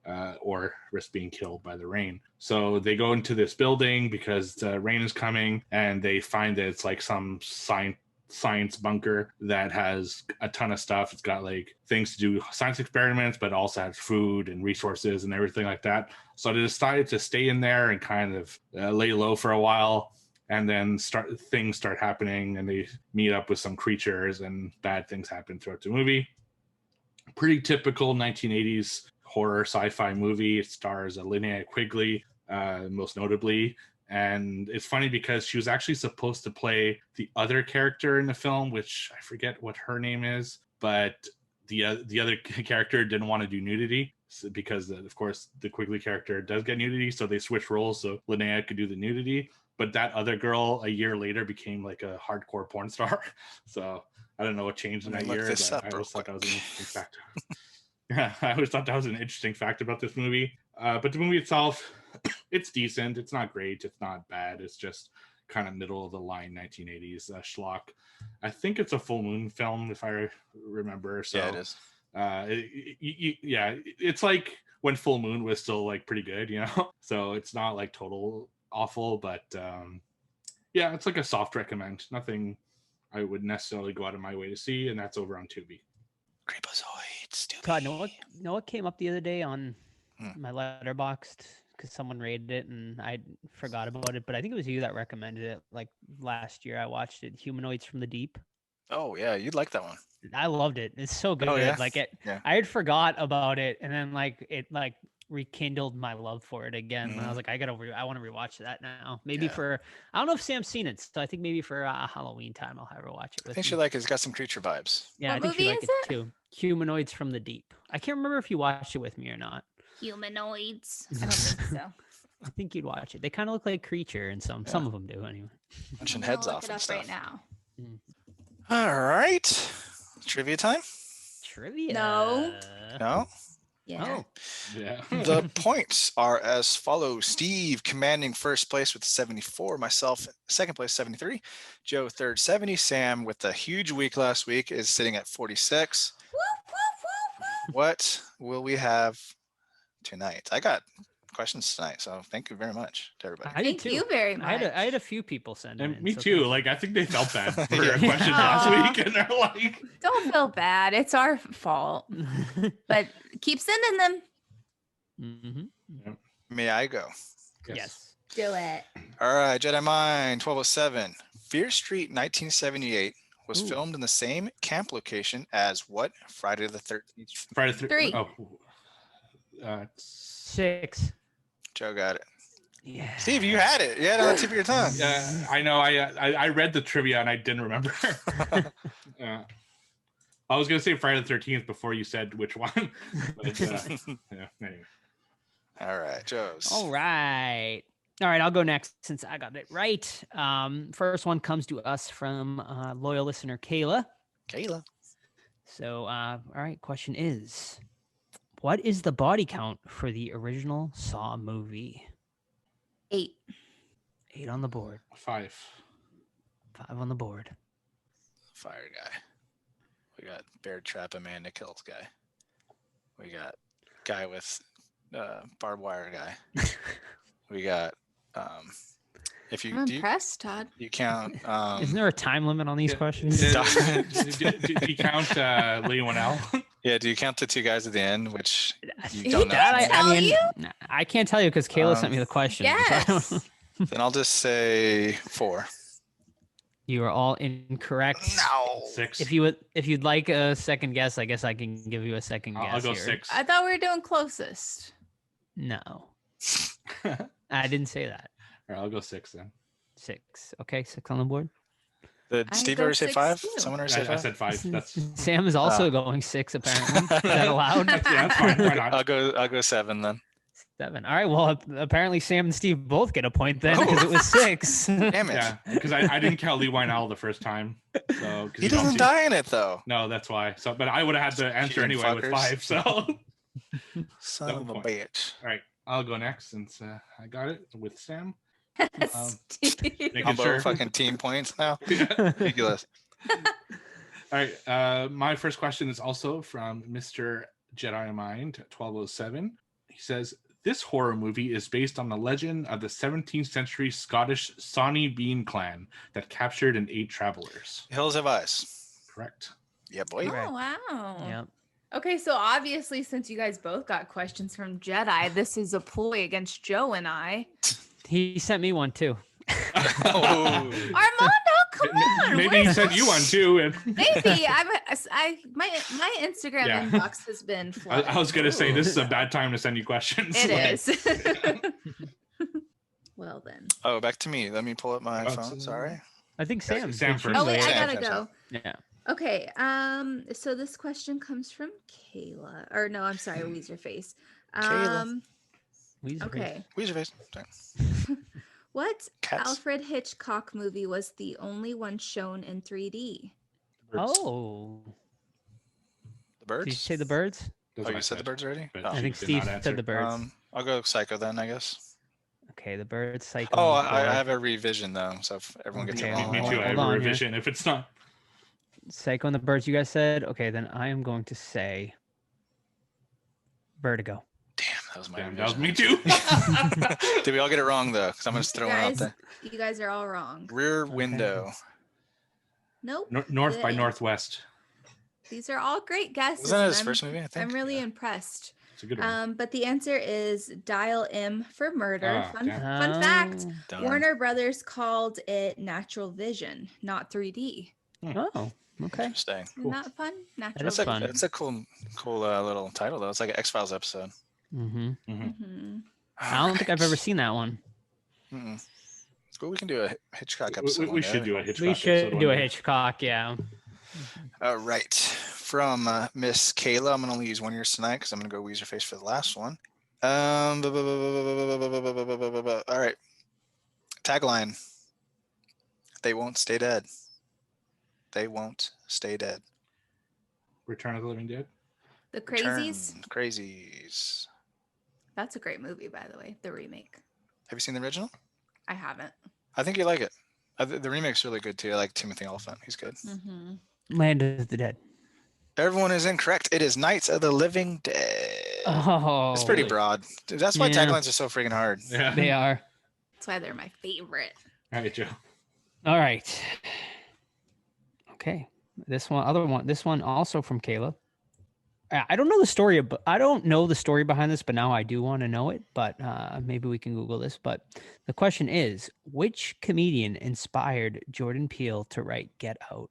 or risk being killed by the rain. So they go into this building because the rain is coming, and they find that it's like some science bunker that has a ton of stuff. It's got like things to do science experiments, but also has food and resources and everything like that. So they decided to stay in there and kind of lay low for a while, and then things start happening, and they meet up with some creatures, and bad things happen throughout the movie. Pretty typical 1980s horror sci-fi movie. It stars Linnea Quigley, most notably. And it's funny because she was actually supposed to play the other character in the film, which I forget what her name is, but the other character didn't want to do nudity because, of course, the Quigley character does get nudity, so they switched roles so Linnea could do the nudity. But that other girl a year later became like a hardcore porn star. So I don't know what changed in that year, but I always thought that was an interesting fact. Yeah, I always thought that was an interesting fact about this movie. But the movie itself, it's decent. It's not great. It's not bad. It's just kind of middle of the line 1980s schlock. I think it's a full moon film, if I remember. So yeah, it is. It's like when Full Moon was still like pretty good, you know. So it's not like total awful, but yeah, it's like a soft recommend. Nothing I would necessarily go out of my way to see, and that's over on Tubi. Creepazoids. God, know what came up the other day on my Letterboxd because someone rated it and I forgot about it, but I think it was you that recommended it. Like last year, I watched it. Humanoids from the Deep. Oh yeah, you'd like that one. I loved it. It's so good. Oh, yeah? Like it, Yeah. I had forgot about it, and then like it like rekindled my love for it again. And I was like, I want to rewatch that now. Maybe Yeah. for I don't know if Sam's seen it, so I think maybe for Halloween time I'll have her watch it I with think me. she like it's got some creature vibes. Yeah, I What think she movie like is it it? too. Humanoids from the Deep. I can't remember if you watched it with me or not. Humanoids. I don't think so. I think you'd watch it. They kind of look like Creature, and some of them do anyway. Punching I'm gonna heads look off it and up stuff. right now. All right. Trivia time? Trivia. No? Yeah. Oh, Yeah. The points are as follows. Steve commanding first place with 74. Myself second place, 73. Joe third, 70. Sam with a huge week last week is sitting at 46. Whoop, whoop, whoop, whoop. What will we have tonight? I got questions tonight, so thank you very much to everybody. I did Thank too. you very much. I had a few people send And in. me so too. thank Like I think they felt bad for Yeah. a question Aw. last week, and they're like, Don't feel bad. It's our fault. you. But keep sending them. Mhm. May I go? Yes. Do it. All right, Jedi Mind 1207. Fear Street 1978 was Ooh. filmed in the same camp location as what Friday the 13th? Friday Three. Oh, 6. Joe got it. Yeah. Steve, you had it. You had it on the tip of your tongue. yeah, I know. I read the trivia and I didn't remember. I was gonna say Friday the 13th before you said which one. But, yeah. Anyway. All right, Joe's. All right. All right, I'll go next since I got it right. First one comes to us from loyal listener Kayla. Kayla. So, all right, question is, what is the body count for the original Saw movie? 8. 8 on the board. 5. 5 on the board. Fire guy. We got Bear Trap Amanda Kills guy. We got guy with barbed wire guy. We got if you I'm do you, impressed, Todd. you count Isn't there a time limit on these questions? Do you count Lee L? yeah, do you count the two guys at the end, which you He don't know? can't tell you? Nah, I can't tell you because Kayla sent me the question. so I don't know. Yes. Then I'll just say 4. You are all incorrect. No. 6. If you'd like a second guess, I guess I can give you a second guess. I'll go here. 6. I thought we were doing closest. No, I didn't say that. All right, I'll go 6 then. 6. Okay, 6 on the board. Did I Steve go ever say 6 5? too. Someone ever I, say I 5? said 5. That's Sam is also Oh. going 6 apparently. Is that allowed? yeah, that's fine. Why not? I'll go 7 then. 7. All right. Well, apparently Sam and Steve both get a point then because it was 6. Damn it. Yeah, because I didn't count Lee Wineowl the first time. So 'cause He you don't doesn't see- die in it though. No, that's why. So, but I would have had to answer Cheating anyway with fuckers. 5. So, all Son of a point. bitch. right, I'll go next since I got it with Sam. Steve. Making Combo sure. fucking team points now. Yeah. Ridiculous. All right. My first question is also from Mr. Jedi Mind 1207. He says, this horror movie is based on the legend of the 17th century Scottish Sawney Bean clan that captured and ate travelers. Hills Have Eyes. Correct. Yeah, boy. Correct. Oh, wow. Yep. Okay, so obviously, since you guys both got questions from Jedi, this is a ploy against Joe and I. He sent me one too. Oh. Armando, come on. Maybe he where's sent you one too. And Maybe my Instagram Yeah. inbox has been I flooded. was going to say, this is a bad time to send you questions. It Like, is. Well then. Oh, back to me. Let me pull up my Oh, phone. Sorry. I think Sam. Sam did first. you Oh wait, say- I Sam, gotta Sam, go. Yeah. Okay. So this question comes from Kayla. Or no, I'm sorry, Weezer Face. Kayla. Weezer. Okay. Where's your face? Sorry. What Cats. Alfred Hitchcock movie was the only one shown in 3D? Oh. The birds? Did you say the birds? That's Oh, what I you said the birds already? but Oh. I she think did Steve not said answer. the birds. I'll go Psycho then, I guess. Okay, the birds. Psycho. Oh, on the I board. have a revision though, so if everyone gets Okay, it Me, wrong. me hold too. on, I have hold a on here. revision if it's not. Psycho and the birds. You guys said okay. Then I am going to say Vertigo. Damn, that was my Damn, that was revision. me too. Did we all get it wrong though? Because I'm just You throwing it out guys, there. you guys are all wrong. Rear window. Nope. North by Yeah. Northwest. These are all great guesses. Wasn't that and his I'm- first movie? I think. I'm really Yeah. impressed. It's a good one. But the answer is Dial M for Murder. Ah, Fun damn. fun fact. Darn. Warner Brothers called it Natural Vision, not 3D. Oh. Okay. Interesting. Cool. Not fun. Natural. is fun. It's a cool little title though. It's like an X-Files episode. Mm-hmm. Mhm. I don't think I've ever seen that one. Mm-mm. Well, we can do a Hitchcock We, episode. we one should day. do a Hitchcock. We should episode do one a day. Hitchcock, yeah. All right. From Miss Kayla, I'm going to only use one of yours tonight because I'm going to go Weezer face for the last one. All right. Tagline. They won't stay dead. They won't stay dead. Return of the Living Dead. The Return, Crazies. Crazies. That's a great movie, by the way. The remake. Have you seen the original? I haven't. I think you like it. The remake's really good too. I like Timothy Oliphant. He's good. Mm-hmm. Land of the Dead. Everyone is incorrect. It is Nights of the Living Dead. Oh, It's pretty really? broad. Dude, that's why Yeah. taglines are so freaking hard. Yeah. they are. That's why they're my favorite. All right, Joe. All right. Okay. This one also from Kayla. I don't know the story, but I don't know the story behind this, but now I do want to know it. But maybe we can Google this. But the question is, which comedian inspired Jordan Peele to write Get Out?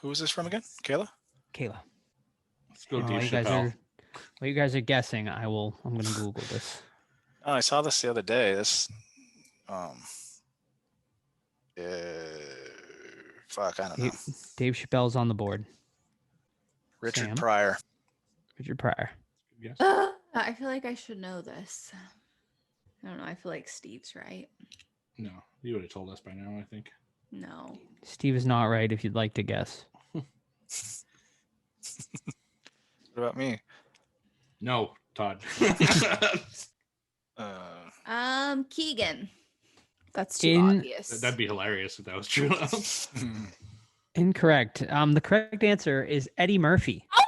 Who was this from again? Kayla? Kayla. Let's go, Dave While Chappelle. you guys are guessing, I'm gonna Google this. Oh, I saw this the other day. This, fuck, I don't know. Dave Chappelle's on the board. Richard Sam? Pryor. Richard Pryor. Yes. I feel like I should know this. I don't know. I feel like Steve's right. No, you would have told us by now, I think. No. Steve is not right if you'd like to guess. What about me? No, Todd. Keegan. That's too In- obvious. That'd be hilarious if that was true. Incorrect. The correct answer is Eddie Murphy. God,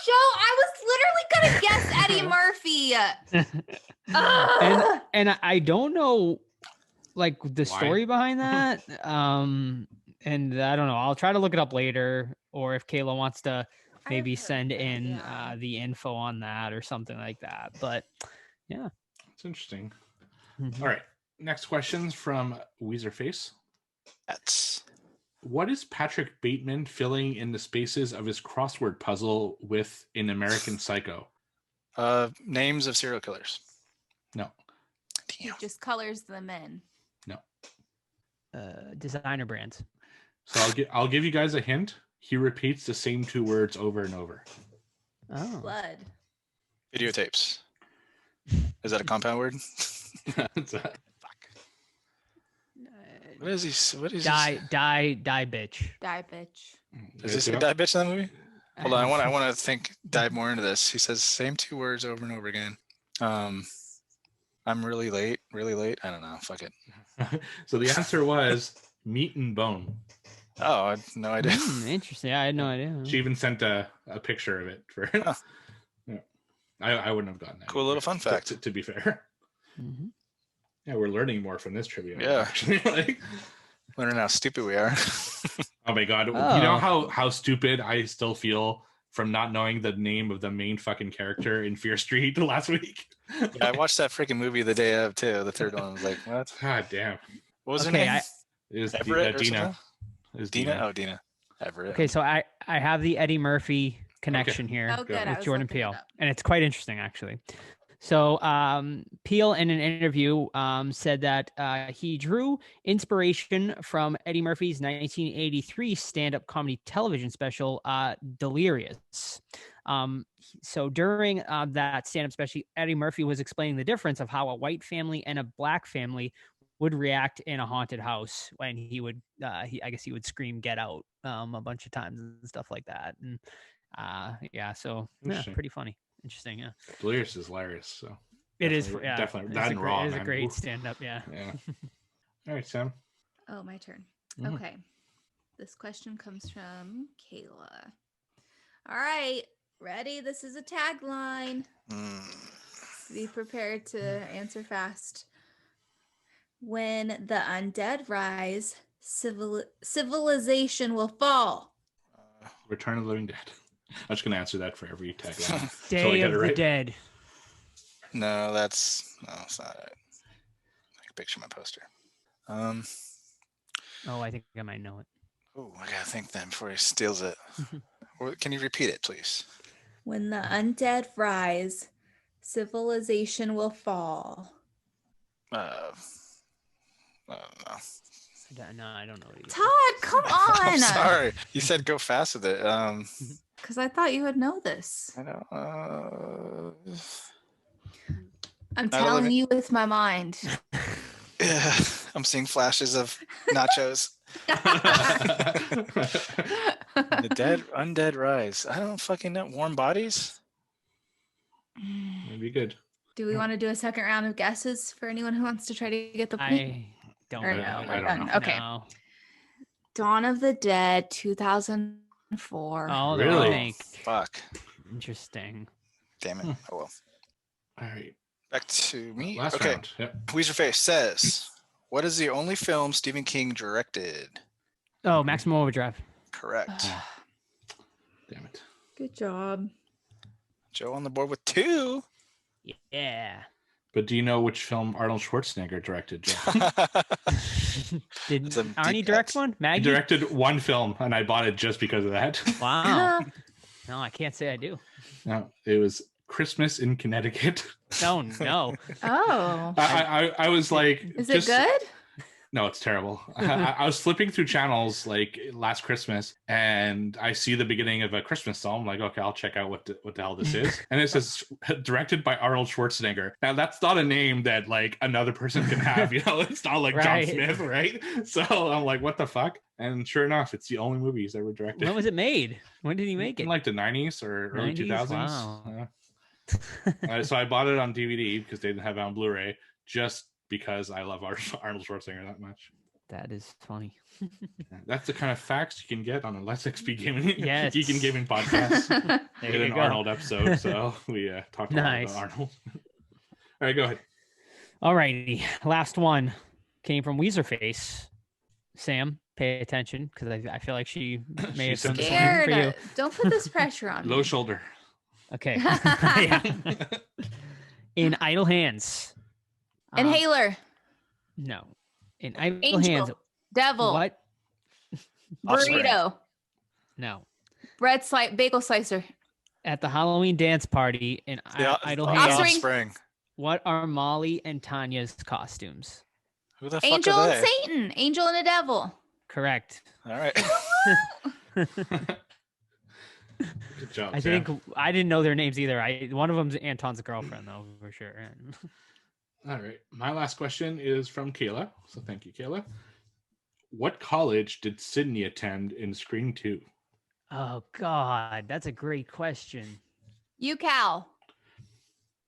Joe, I was literally gonna guess Eddie Murphy. And I don't know like the Why? story behind that. And I don't know. I'll try to look it up later, or if Kayla wants to maybe I've heard send that, in yeah. the info on that or something like that. But yeah. It's interesting. Mhm. All right. Next question's from Weezer Face. That's What is Patrick Bateman filling in the spaces of his crossword puzzle with in American Psycho? names of serial killers. No. Damn. It just colors them in. Designer brands. So I'll give you guys a hint. He repeats the same two words over and over. Oh. Blood. Videotapes. Is that a compound word? It's a- What is he? What is Die bitch. Die bitch. Does he say die bitch in that movie? Hold on, I want to dive more into this. He says same two words over and over again. I'm really late. I don't know. Fuck it. So the answer was meat and bone. Oh, I had no idea. Interesting. I had no idea. She even sent a picture of it for. Huh. Yeah. I wouldn't have gotten that. Cool little fun fact. To be fair. Mhm. Yeah, we're learning more from this trivia. Yeah. Actually. Like, Learning how stupid we are. oh my god. You Oh. know how stupid I still feel from not knowing the name of the main fucking character in Fear Street last week. Yeah, I watched that freaking movie the day of too. The third one I was like, what? God damn. What was her Okay, name? It was Everett or Dina. something? It was Dina? Oh, Dina. Everett. Okay, so I have the Eddie Murphy connection here Oh, good. I with was Jordan looking it Peele, up. and it's quite interesting actually. So Peele in an interview said that he drew inspiration from Eddie Murphy's 1983 stand-up comedy television special Delirious. So during that stand-up special, Eddie Murphy was explaining the difference of how a white family and a black family would react in a haunted house when he would I guess he would scream "Get out" a bunch of times and stuff like that. And yeah, so yeah, Interesting. pretty funny. Interesting, yeah. Delirious is hilarious. So It is, Definitely- yeah. definitely. It's That a and great, Raw, it is a man. great Oof. stand-up, yeah. yeah. All right, Sam. Oh, my turn. Mhm. Okay. This question comes from Kayla. All right. Ready? This is a tagline. Be prepared to answer fast. When the undead rise, civilization will fall. Return of the Living Dead. I'm just gonna answer that for every tagline. Day get of it the right? Dead. No, it's not it. I can picture my poster. Oh, I think I might know it. Oh, I gotta think then before he steals it. Can you repeat it, please? When the undead rise, civilization will fall. I don't know. No, I don't know what it is. Todd, come I'm on. sorry. You said go fast with it. Because I thought you would know this. I don't. I'm Not a telling living- you with my mind. Yeah, I'm seeing flashes of nachos. The undead rise. I don't fucking know. Warm bodies? Maybe good. Do we want to do a second round of guesses for anyone who wants to try to get the point? I don't Or know. no, I we're don't done. know. Okay. No. Dawn of the Dead, 2004. Oh, the Really? remake. Fuck. Interesting. Damn it. Oh well. All right. Back to me. Last Okay. round. Yep. Who's your face says, what is the only film Stephen King directed? Oh, Maximum Overdrive. Correct. Damn it. Good job. Joe on the board with 2. Yeah. But do you know which film Arnold Schwarzenegger directed, Joe? Did It's a Arnie deep direct cut. one? He Maggie? directed one film, and I bought it just because of that. Wow. No, I can't say I do. No, it was Christmas in Connecticut. No, no. Oh. I was like, Is it good? No, it's terrible. I was flipping through channels like last Christmas, and I see the beginning of a Christmas song. I'm like, okay, I'll check out what the hell this is. And it says directed by Arnold Schwarzenegger. Now that's not a name that like another person can have. You know, it's not like Right. John Smith, right? So I'm like, what the fuck? And sure enough, it's the only movie he's ever directed. When was it made? When did he make In it? like the 90s or early 90s? 2000s. Wow. So I bought it on DVD because they didn't have it on Blu-ray, just because I love Arnold Schwarzenegger that much. That is funny. That's the kind of facts you can get on a Let's XP Gaming, Yes. Geek and Gaming podcast. There We did you an go. Arnold episode, so we talked a lot Nice. about Arnold. All right, go ahead. All righty. Last one came from Weezerface. Sam, pay attention because I feel like she may have She's some Scared. for you. Don't put this pressure on Low me. shoulder. Okay. Yeah. In Idle Hands. Inhaler. No. In Idle Angel. Hands. Devil. What? Offspring. Burrito. No. Bread slice. Bagel slicer. At the Halloween dance party in Idle the Hands, Offspring. Offspring. what are Molly and Tanya's costumes? Who the Angel fuck are and they? Satan. Angel and a devil. Correct. All right. Good job. I Sam. think I didn't know their names either. One of them's Anton's girlfriend though, for sure. All right. My last question is from Kayla. So thank you, Kayla. What college did Sydney attend in Screen 2? Oh God, that's a great question. UCal.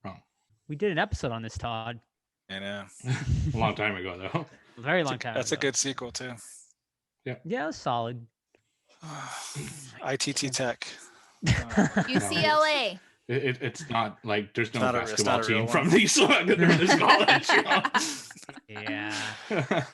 Wrong. We did an episode on this, Todd. I know. A long time ago, though. A very long time. That's a ago. good sequel too. Yeah, it was solid. ITT Tech. UCLA. It's not like there's no Not a- it's basketball not a real team one. from these this college. You know? Yeah,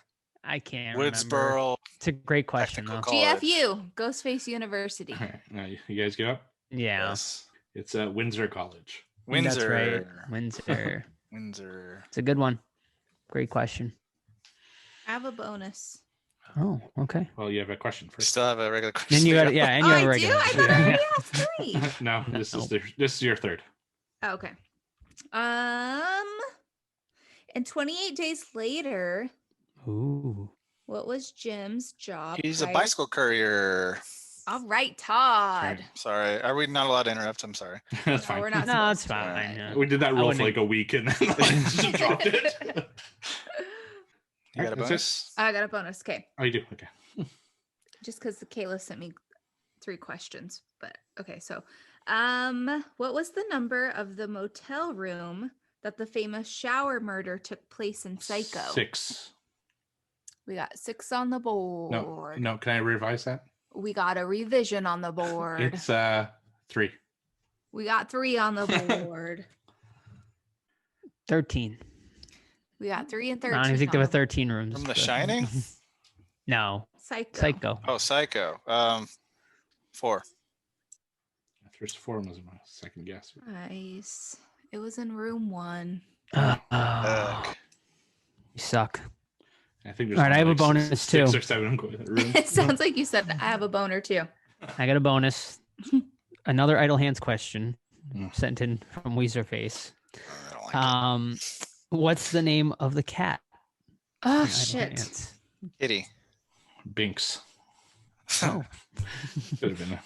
I can't remember. Woodsboro. It's a great question though. Technical College. GFU. Ghostface University. All right, now you guys get up. Yeah, Yes. It's Windsor College. Windsor. That's right. Windsor. Windsor. It's a good one. Great question. I have a bonus. Oh, okay. Well, you have a question We first. still have a regular question. Then you got yeah, and you Oh, have a I do? regular. I one. thought I Yeah. already have 3. No, this is Nope. this is your third. Oh, okay. And 28 days later, Ooh. what was Jim's job? He's a prior- bicycle courier. All right, Todd. Sorry. Are we not allowed to interrupt? I'm sorry. That's No, fine. we're not. No, it's supposed to. fine. Yeah. We did that I rule for wouldn't- like a week and then just dropped it. You got a That's it. bonus? I got a bonus. Okay. Oh, you do? Okay. Just because Kayla sent me 3 questions. But okay, so what was the number of the motel room that the famous shower murder took place in Psycho? 6. We got 6 on the board. No. Can I revise that? We got a revision on the board. It's 3. We got 3 on the board. 13. We got 3 and I 13. don't even think there on were the 13 rooms. From The but- Shining? No, Psycho. Psycho. Oh, Psycho. 4. First 4 was my second guess. Nice. It was in room 1. Oh, Ugh. you suck. I think there's All right, I have a only, like, bonus six too. or seven rooms. It sounds like you said I have a boner too. I got a bonus. Another idle hands question Mm. sent in from Weezerface. I don't like What's the name of the cat? Oh in Idle shit. Hands? it. Kitty. Binks. Oh, Could have been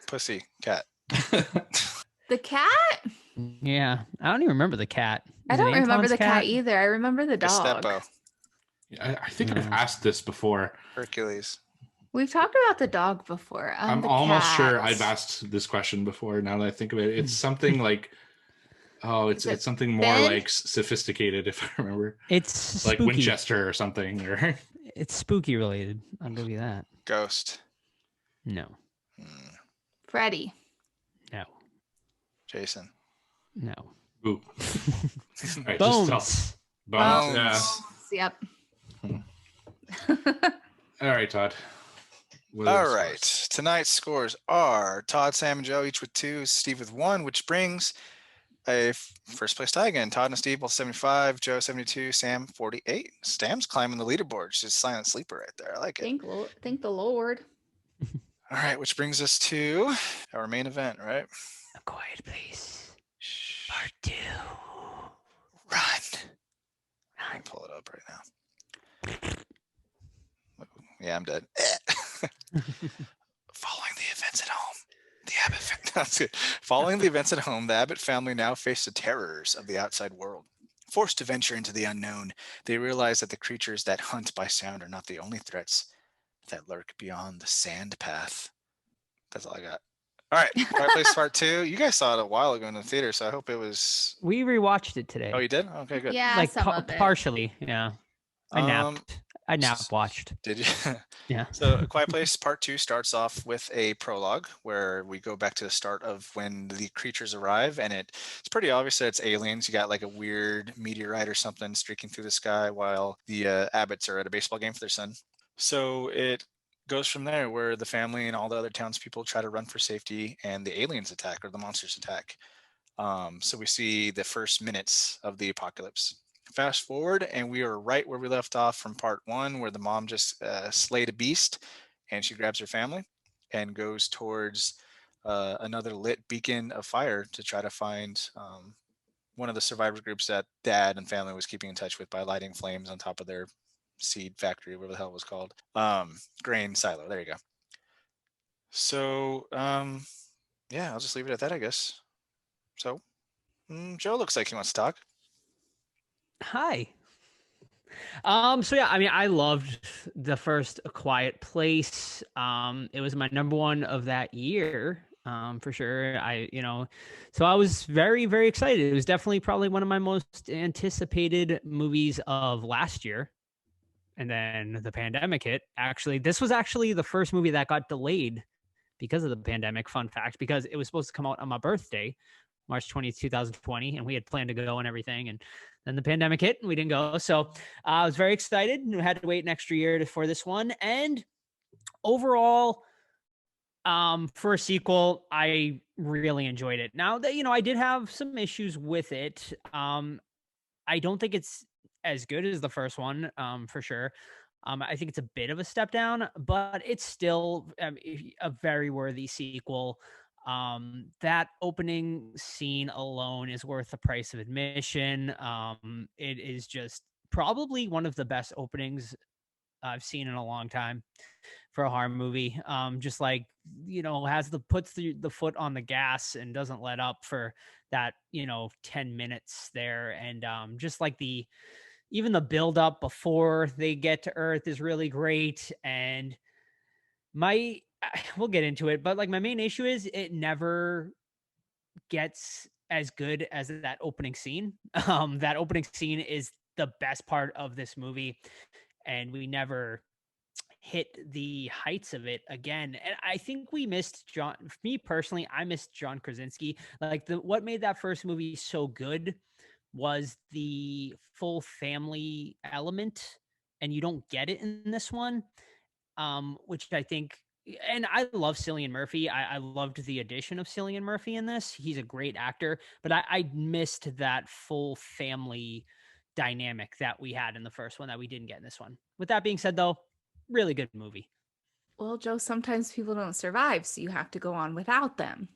Pussy. Cat. The cat? yeah. I don't even remember the cat. I Is it don't remember Anton's the cat either. I remember the dog. Gestapo. I think I've Mm. asked this before. Hercules. We've talked about the dog before. I'm The almost sure cat. I've asked this question before. Now that I think of it, it's something like, Is it it's something more Ben? like sophisticated, if I remember, It's like spooky. Winchester or something. Or It's spooky related. I'll give you that. Ghost. No, Hmm. Freddy. no, Jason. no. ooh, all right, just tell. Bones. Bones. Yeah. Yep. All right, Todd. What are All the right. scores? Tonight's scores are Todd, Sam, and Joe each with 2, Steve with 1, which brings a first place tie again. Todd and Steve both 75, Joe 72, Sam 48. Sam's climbing the leaderboard. She's a silent sleeper right there. I like it. Thank the Lord. All right, which brings us to our main event, right? A Quiet Place. Shh. Part 2. Run. I can pull it up right now. Yeah, I'm dead. Following the events at home, the Abbott that's it. Following the events at home, the Abbott family now face the terrors of the outside world. Forced to venture into the unknown, they realize that the creatures that hunt by sound are not the only threats that lurk beyond the sand path. That's all I got. All right, Quiet Place Part 2. You guys saw it a while ago in the theater, so I hope it was. We rewatched it today. Oh, you did? Okay, good. Yeah, like some of it. partially. Yeah. I napped. I nap s- watched. Did you? Yeah. So, A Quiet Place Part 2 starts off with a prologue where we go back to the start of when the creatures arrive, and it's pretty obvious that it's aliens. You got like a weird meteorite or something streaking through the sky while the Abbotts are at a baseball game for their son. So it goes from there where the family and all the other townspeople try to run for safety, and the aliens attack or the monsters attack. So we see the first minutes of the apocalypse. Fast forward, and we are right where we left off from part 1, where the mom just slayed a beast, and she grabs her family and goes towards another lit beacon of fire to try to find one of the survivor groups that dad and family was keeping in touch with by lighting flames on top of their seed factory, whatever the hell it was called. Grain silo. There you go. So, yeah, I'll just leave it at that, I guess. So, Joe looks like he wants to talk. Hi. So yeah, I mean, I loved the first A Quiet Place. It was my number one of that year, for sure. So I was very, very excited. It was definitely probably one of my most anticipated movies of last year. And then the pandemic hit. Actually, this was actually the first movie that got delayed because of the pandemic. Fun fact, because it was supposed to come out on my birthday, March 20th, 2020, and we had planned to go and everything. And then the pandemic hit and we didn't go. So I was very excited and we had to wait an extra year for this one. And overall, for a sequel, I really enjoyed it. Now that, I did have some issues with it. I don't think it's as good as the first one, for sure. I think it's a bit of a step down, but it's still a very worthy sequel. That opening scene alone is worth the price of admission. It is just probably one of the best openings I've seen in a long time for a horror movie. Just like, puts the foot on the gas and doesn't let up for that, 10 minutes there. And just like even the build up before they get to Earth is really great. And we'll get into it, but like my main issue is it never gets as good as that opening scene. That opening scene is the best part of this movie, and we never hit the heights of it again. And I think we missed John. For me personally, I missed John Krasinski. Like what made that first movie so good was the full family element, and you don't get it in this one. Which I think, and I love Cillian Murphy. I loved the addition of Cillian Murphy in this. He's a great actor, but I missed that full family, dynamic that we had in the first one that we didn't get in this one. With that being said, though, really good movie. Well, Joe, sometimes people don't survive, so you have to go on without them.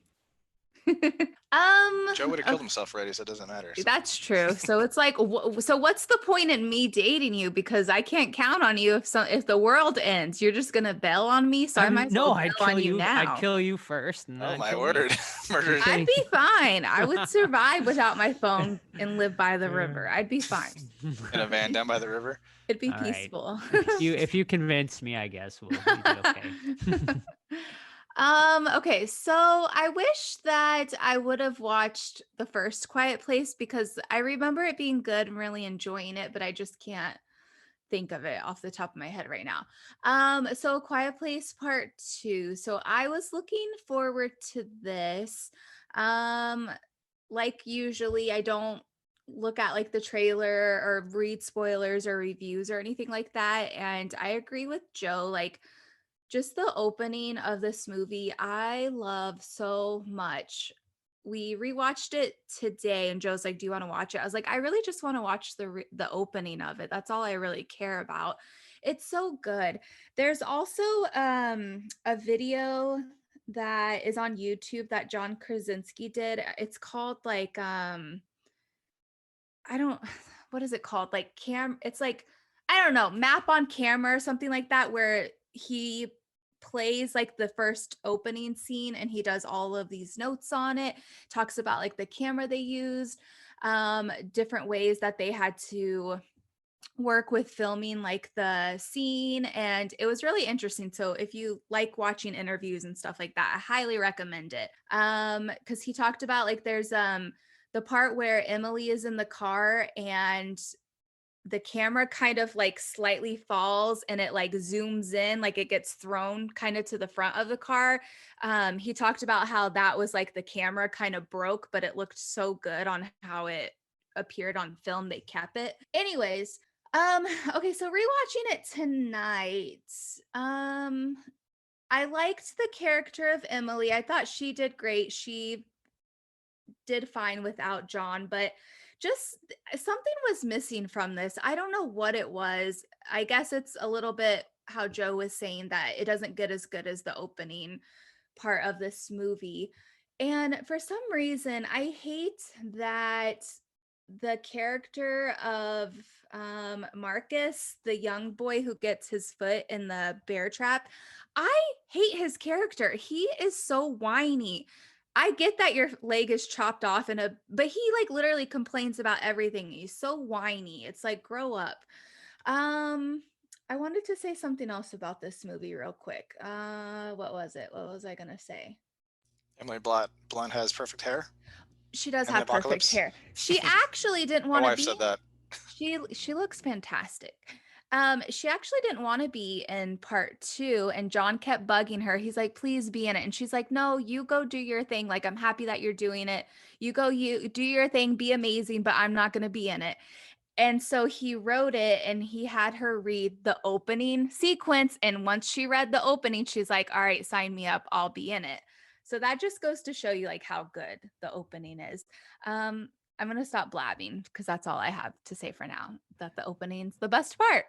Joe would have killed himself already, so it doesn't matter. That's true. So it's like, so what's the point in me dating you? Because I can't count on you if the world ends. You're just gonna bail on me, so I might as well I'd bail kill on you now. I'd kill you first. And then Oh I'd my kill word! you. Murder. I'd be fine. I would survive without my phone and live by the river. I'd be fine. In a van down by the river. It'd be All right. peaceful. If you convince me, I guess we'll be okay. Okay, so I wish that I would have watched the first Quiet Place because I remember it being good and really enjoying it, but I just can't think of it off the top of my head right now. So Quiet Place Part 2. So I was looking forward to this. Like usually I don't look at like the trailer or read spoilers or reviews or anything like that. And I agree with Joe, like just the opening of this movie, I love so much. We rewatched it today, and Joe's like, "Do you want to watch it?" I was like, "I really just want to watch the opening of it. That's all I really care about." It's so good. There's also a video that is on YouTube that John Krasinski did. It's called like I don't what is it called? Like it's like I don't know, map on camera or something like that, where he plays like the first opening scene and he does all of these notes on it, talks about like the camera they used, different ways that they had to work with filming like the scene, and it was really interesting. So if you like watching interviews and stuff like that, I highly recommend it. Because he talked about like there's the part where Emily is in the car and the camera kind of like slightly falls and it like zooms in, like it gets thrown kind of to the front of the car. He talked about how that was like the camera kind of broke, but it looked so good on how it appeared on film. They kept it. Anyways, okay, so rewatching it tonight, I liked the character of Emily. I thought she did great. She did fine without John, but just something was missing from this. I don't know what it was. I guess it's a little bit how Joe was saying that it doesn't get as good as the opening part of this movie. And for some reason, I hate that the character of Marcus, the young boy who gets his foot in the bear trap, I hate his character. He is so whiny. I get that your leg is chopped off but he like literally complains about everything. He's so whiny. It's like, grow up. I wanted to say something else about this movie real quick. What was it? What was I gonna say? Emily Blunt has perfect hair. She does In have the perfect apocalypse. hair. She actually didn't My want to wife be. said that. She looks fantastic. She actually didn't want to be in part 2, and John kept bugging her. He's like, please be in it. And she's like, no, you go do your thing. Like, I'm happy that you're doing it. You do your thing, be amazing, but I'm not going to be in it. And so he wrote it and he had her read the opening sequence. And once she read the opening, she's like, all right, sign me up. I'll be in it. So that just goes to show you like how good the opening is. I'm going to stop blabbing because that's all I have to say for now, that the opening's the best part.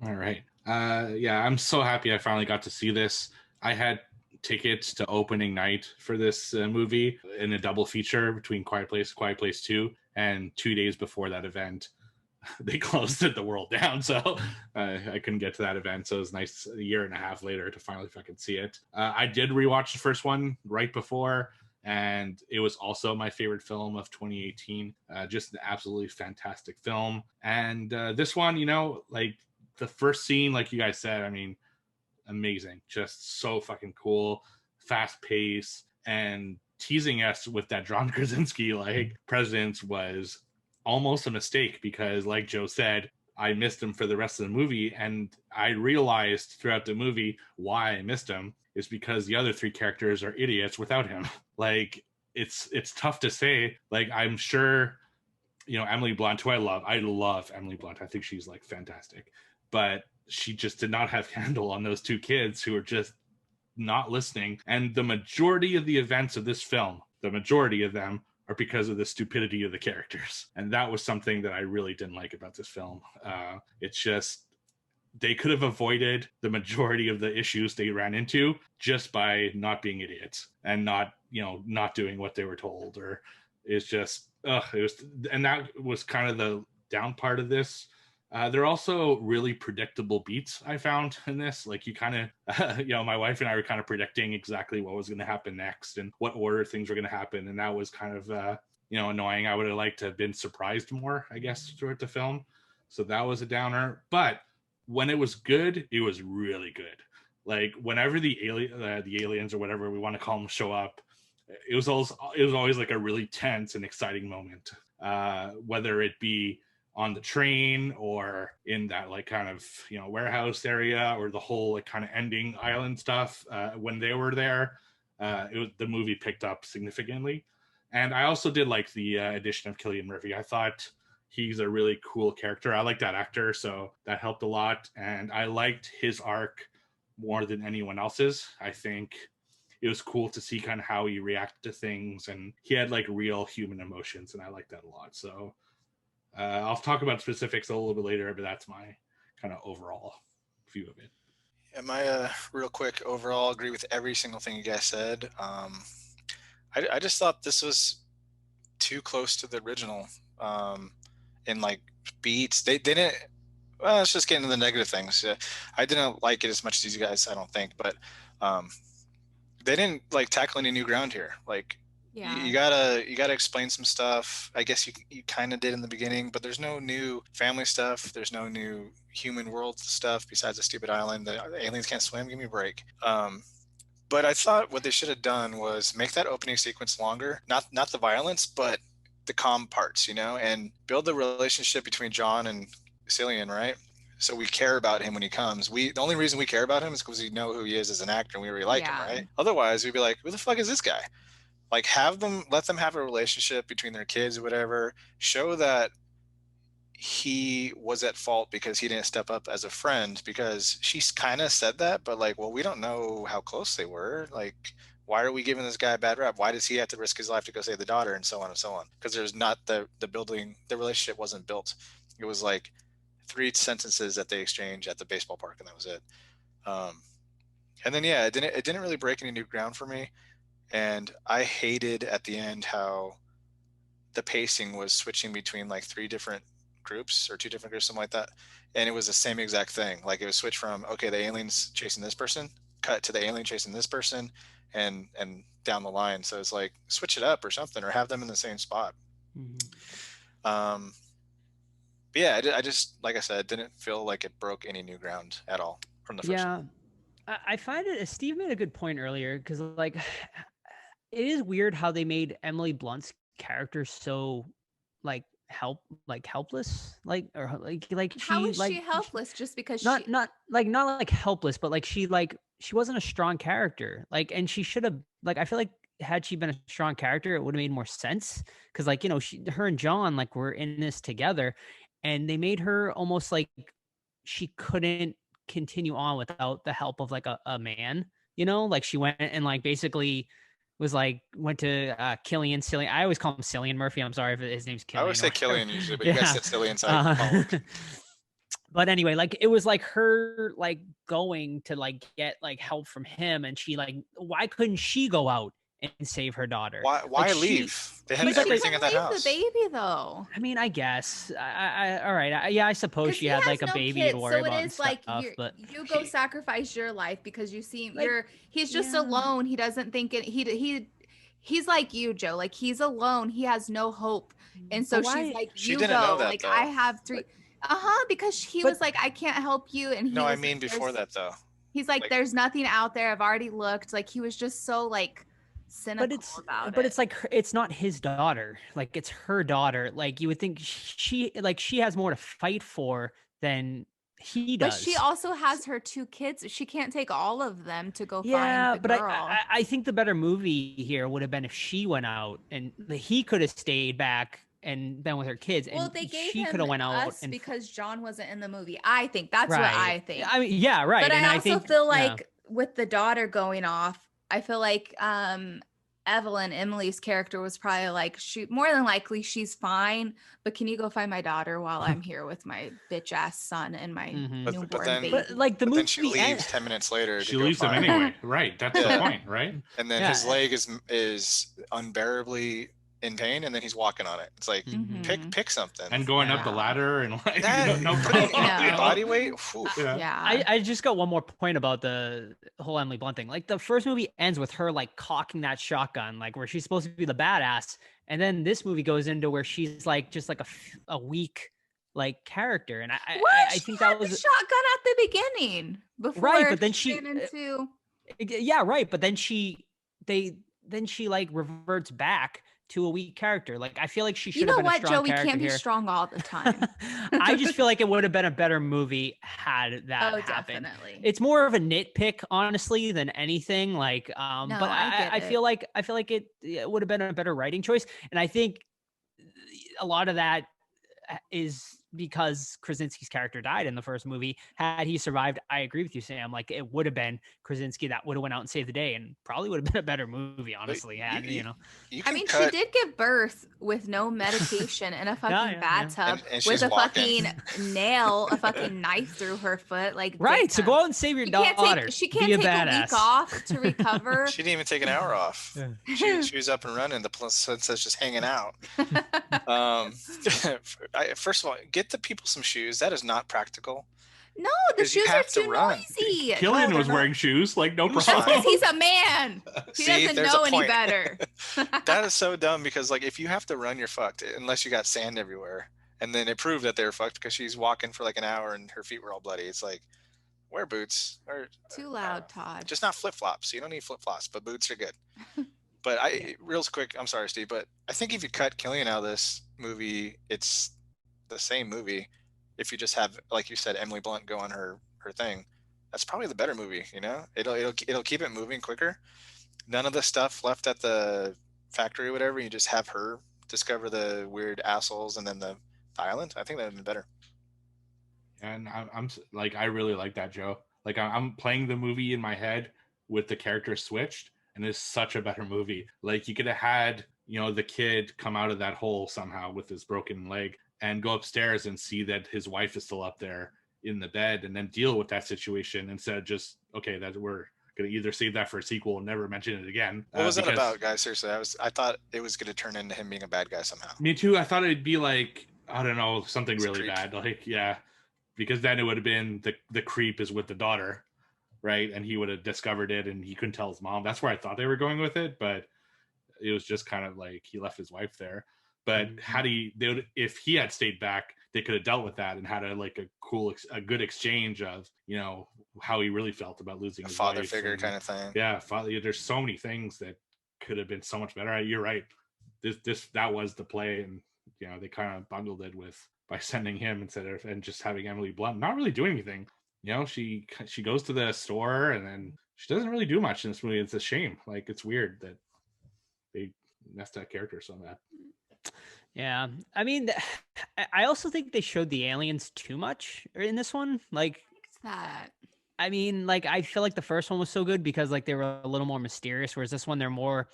All right. Yeah, I'm so happy I finally got to see this. I had tickets to opening night for this movie in a double feature between Quiet Place 2, and 2 days before that event, they closed the world down. So I couldn't get to that event. So it was nice a year and a half later to finally fucking see it. I did rewatch the first one right before, and it was also my favorite film of 2018. Just an absolutely fantastic film. And this one, you know, like the first scene, like you guys said, I mean, amazing. Just so fucking cool, fast pace, and teasing us with that John Krasinski like presence was almost a mistake because, like Joe said, I missed him for the rest of the movie, and I realized throughout the movie why I missed him is because the other three characters are idiots without him. Like it's tough to say. Like I'm sure, you know, Emily Blunt, who I love Emily Blunt. I think she's like fantastic, but she just did not have handle on those two kids who are just not listening. And the majority of the events of this film, the majority of them or because of the stupidity of the characters. And that was something that I really didn't like about this film. It's just, they could have avoided the majority of the issues they ran into just by not being idiots and not doing what they were told. Or it's just, and that was kind of the down part of this. There are also really predictable beats I found in this. Like, you kind of, my wife and I were kind of predicting exactly what was going to happen next and what order things were going to happen. And that was kind of, annoying. I would have liked to have been surprised more, I guess, throughout the film. So that was a downer. But when it was good, it was really good. Like, whenever the aliens or whatever we want to call them show up, it was always like a really tense and exciting moment. Whether it be on the train or in that like kind of warehouse area, or the whole like kind of ending island stuff, when they were there, the movie picked up significantly. And I also did like the addition of Cillian Murphy. I thought he's a really cool character. I like that actor, so that helped a lot. And I liked his arc more than anyone else's. I think it was cool to see kind of how he reacted to things, and he had like real human emotions, and I like that a lot. So I'll talk about specifics a little bit later, but that's my kind of overall view of it. Yeah, my real quick overall agree with every single thing you guys said. I just thought this was too close to the original. In like beats, they didn't. Well, let's just get into the negative things. I didn't like it as much as you guys, I don't think, but they didn't like tackle any new ground here. Like, you gotta explain some stuff. I guess you kind of did in the beginning, but there's no new family stuff. There's no new human world stuff besides the stupid island. The aliens can't swim. Give me a break. But I thought what they should have done was make that opening sequence longer. Not the violence, but the calm parts, and build the relationship between John and Cillian, right? So we care about him when he comes. The only reason we care about him is because we know who he is as an actor and we really like him, right? Otherwise, we'd be like, who the fuck is this guy? Like, let them have a relationship between their kids or whatever. Show that he was at fault because he didn't step up as a friend, because she's kind of said that, but like, well, we don't know how close they were. Like, why are we giving this guy a bad rap? Why does he have to risk his life to go save the daughter, and so on and so on? Because there's not the building, the relationship wasn't built. It was like 3 sentences that they exchanged at the baseball park, and that was it. And then, it didn't really break any new ground for me. And I hated at the end how the pacing was switching between like 3 different groups or 2 different groups, something like that. And it was the same exact thing. Like, it was switch from, okay, the alien's chasing this person, cut to the alien chasing this person, and down the line. So it's like, switch it up or something, or have them in the same spot. But yeah, I just, like I said, didn't feel like it broke any new ground at all from the first one. I find it, Steve made a good point earlier, because like, it is weird how they made Emily Blunt's character so helpless, how is she helpless just because not like helpless, but like she wasn't a strong character, like, and she should have, like, I feel like had she been a strong character, it would have made more sense, because like, her and John like were in this together, and they made her almost like she couldn't continue on without the help of like a man, like she went and like basically was like, went to Cillian. I always call him Cillian Murphy. I'm sorry if his name's Cillian. I always say Cillian usually, but you guys said Cillian, so but anyway, like, it was like her like going to like get like help from him, and she like, why couldn't she go out and save her daughter? Why like, leave? They had everything at that house. The baby, though. I mean, I guess. All right. I suppose she had like a baby to worry about. So it is like, you go sacrifice your life because you see he's just alone. He doesn't think it. He's like you, Joe. Like, he's alone. He has no hope, and so she's like, you go. Like, though. I have 3. Because he was like, I can't help you, and no, I mean before that though. He's like, there's nothing out there. I've already looked. Like, he was just so like cynical about it. But it's like, it's not his daughter. Like, it's her daughter. Like, you would think she has more to fight for than he does. But she also has her 2 kids. She can't take all of them to go find the girl. But I think the better movie here would have been if she went out and he could have stayed back and been with her kids. Well, and they gave she him could have went out because John wasn't in the movie. I think that's what I think. I mean, yeah, right. But and I also feel like with the daughter going off, I feel like Evelyn, Emily's character, was probably like, more than likely she's fine, but can you go find my daughter while I'm here with my bitch ass son and my newborn baby? But like the But movie then she leaves 10 minutes later. She to go leaves him find anyway. Right. That's the point, right? And then his leg is unbearably in pain, and then he's walking on it. It's like pick something. And going up the ladder and like putting body weight. I just got one more point about the whole Emily Blunt thing. Like the first movie ends with her like cocking that shotgun, like where she's supposed to be the badass, and then this movie goes into where she's like just like a weak like character, and I think that was the shotgun at the beginning before, right? But then but then she like reverts back to a weak character. Like I feel like she should have been a strong character. Joe, we can't be here. strong all the time. I just feel like it would have been a better movie had that happened. Definitely. It's more of a nitpick, honestly, than anything. Like, but I feel like it would have been a better writing choice, and I think a lot of that is because Krasinski's character died in the first movie. Had he survived, I agree with you, Sam. Like it would have been Krasinski that would have went out and saved the day, and probably would have been a better movie, honestly. I mean, she did give birth with no medication in a fucking bathtub and with a walking. fucking nail, a fucking knife through her foot. Like right. So go out and save your daughter. She can't take a week off to recover. She didn't even take an hour off. She was up and running. The princess just hanging out. First of all, get the people some shoes. That is not practical. No, the shoes are too noisy. Killian was wearing shoes, like no problem. Because he's a man. He doesn't know any better. That is so dumb because like if you have to run, you're fucked unless you got sand everywhere. And then it proved that they were fucked because she's walking for like an hour and her feet were all bloody. It's like, wear boots. Or too loud, Todd. Just not flip-flops. You don't need flip-flops, but boots are good. But real quick, I'm sorry, Steve, but I think if you cut Killian out of this movie, it's the same movie. If you just have, like you said, Emily Blunt go on her thing, that's probably the better movie. You know, it'll keep it moving quicker. None of the stuff left at the factory or whatever. You just have her discover the weird assholes and then the island. I think that would be better. And I'm like, I really like that, Joe. Like I'm playing the movie in my head with the characters switched, and it's such a better movie. Like you could have had, the kid come out of that hole somehow with his broken leg and go upstairs and see that his wife is still up there in the bed, and then deal with that situation instead of just, okay, that we're going to either save that for a sequel and never mention it again. What was that about, guys? Seriously, I thought it was going to turn into him being a bad guy somehow. Me too. I thought it'd be like, I don't know, something really bad. Like, yeah, because then it would have been the creep is with the daughter, right? And he would have discovered it and he couldn't tell his mom. That's where I thought they were going with it, but it was just kind of like he left his wife there. But if he had stayed back, they could have dealt with that and had a good exchange of, how he really felt about losing his father wife figure kind of thing. Yeah, father. There's so many things that could have been so much better. You're right. That was the play, and they kind of bungled it by sending him and just having Emily Blunt not really doing anything. She goes to the store and then she doesn't really do much in this movie. It's a shame. Like it's weird that they messed that character so bad. Yeah, I mean, I also think they showed the aliens too much in this one. Like, what's that? I mean, like, I feel like the first one was so good because like they were a little more mysterious, whereas this one they're more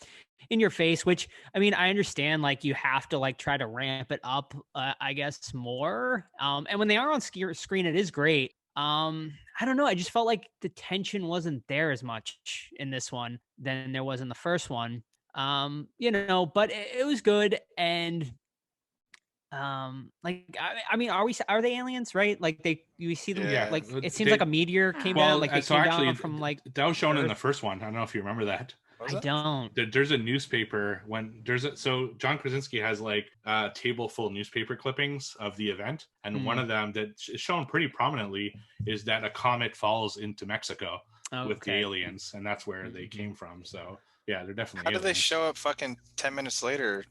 in your face. Which, I mean, I understand like you have to like try to ramp it up, I guess more. And when they are on screen, it is great. I don't know. I just felt like the tension wasn't there as much in this one than there was in the first one. But it was good. And I mean, are they aliens, right? Like you see them, like it seems like a meteor came down, like they came down from like that was shown in the first one. I don't know if you remember that. I don't. There's a newspaper so John Krasinski has like a table full of newspaper clippings of the event, and one of them that is shown pretty prominently is that a comet falls into Mexico with the aliens, and that's where they came from. So yeah, they're definitely. How did they show up fucking 10 minutes later,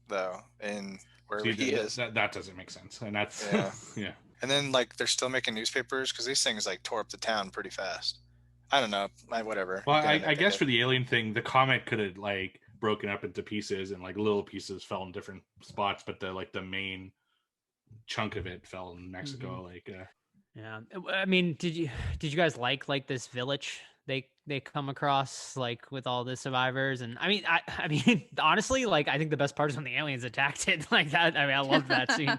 though? In wherever he is. That doesn't make sense, and that's yeah. And then like they're still making newspapers because these things like tore up the town pretty fast. I don't know, whatever. Well, I guess for the alien thing, the comet could have like broken up into pieces, and like little pieces fell in different spots, but the main chunk of it fell in Mexico. Yeah, I mean, did you guys like this village they come across like with all the survivors. And I mean honestly, like I think the best part is when the aliens attacked it like that. I mean, I loved that scene.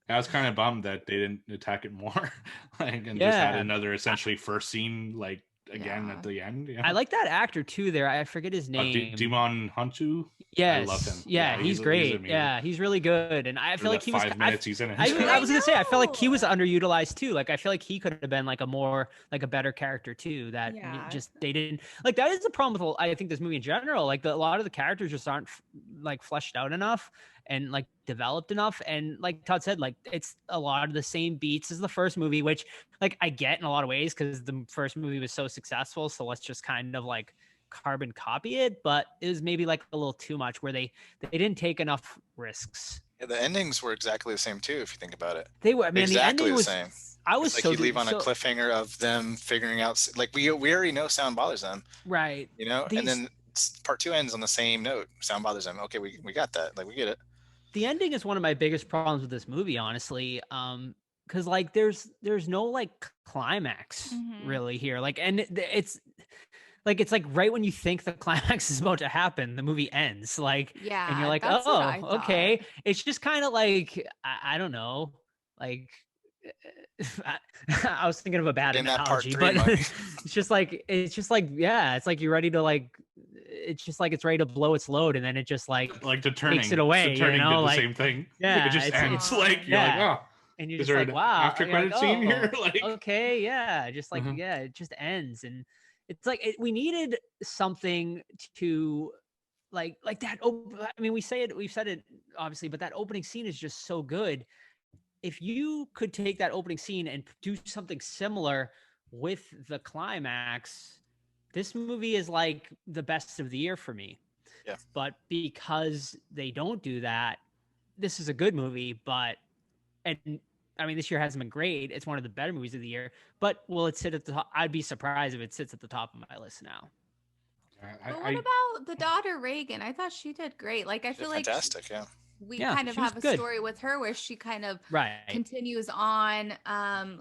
I was kind of bummed that they didn't attack it more, like, and just had another essentially first scene like again at the end. I like that actor too there. I forget his name. Dimon Hantu. Yes. I love him. Yeah, he's great. He's really good. And I feel like he was 5 minutes he's in it. I was gonna say, I feel like he was underutilized too. Like I feel like he could have been like a better character too. That just they didn't like. That is the problem with I think this movie in general. Like a lot of the characters just aren't like fleshed out enough and like developed enough. And like Todd said, like it's a lot of the same beats as the first movie, which like I get in a lot of ways because the first movie was so successful. So let's just kind of like carbon copy it, but it was maybe like a little too much where they didn't take enough risks. Yeah, the endings were exactly the same too, if you think about it. They were, man, exactly the ending was the same. I was like so you leave on a cliffhanger of them figuring out, like we already know sound bothers them, right? You know, and then part 2 ends on the same note. Sound bothers them. Okay, we got that. Like we get it. The ending is one of my biggest problems with this movie, honestly. Because like there's no like climax really here. Like, and it's like right when you think the climax is about to happen, the movie ends. Like, and you're like, oh, okay. It's just kind of like I don't know, like. I was thinking of a bad analogy, but it's just like yeah, it's like you're ready to like, it's just like it's ready to blow its load, and then it just like the turning takes it away. The turning you know, did like, the same thing. Yeah, it just ends like you're like, oh, and you're is just there like, an wow, after credit scene here? Like, okay, yeah, just like yeah, it just ends, and it's like we needed something to like that. I mean, we've said it obviously, but that opening scene is just so good. If you could take that opening scene and do something similar with the climax, this movie is like the best of the year for me. Yeah. But because they don't do that, this is a good movie, and I mean, this year hasn't been great. It's one of the better movies of the year, but will it sit at the top? I'd be surprised if it sits at the top of my list now. But what about the daughter Reagan? I thought she did great. Like, I feel like fantastic. we kind of have a story with her where she kind of continues on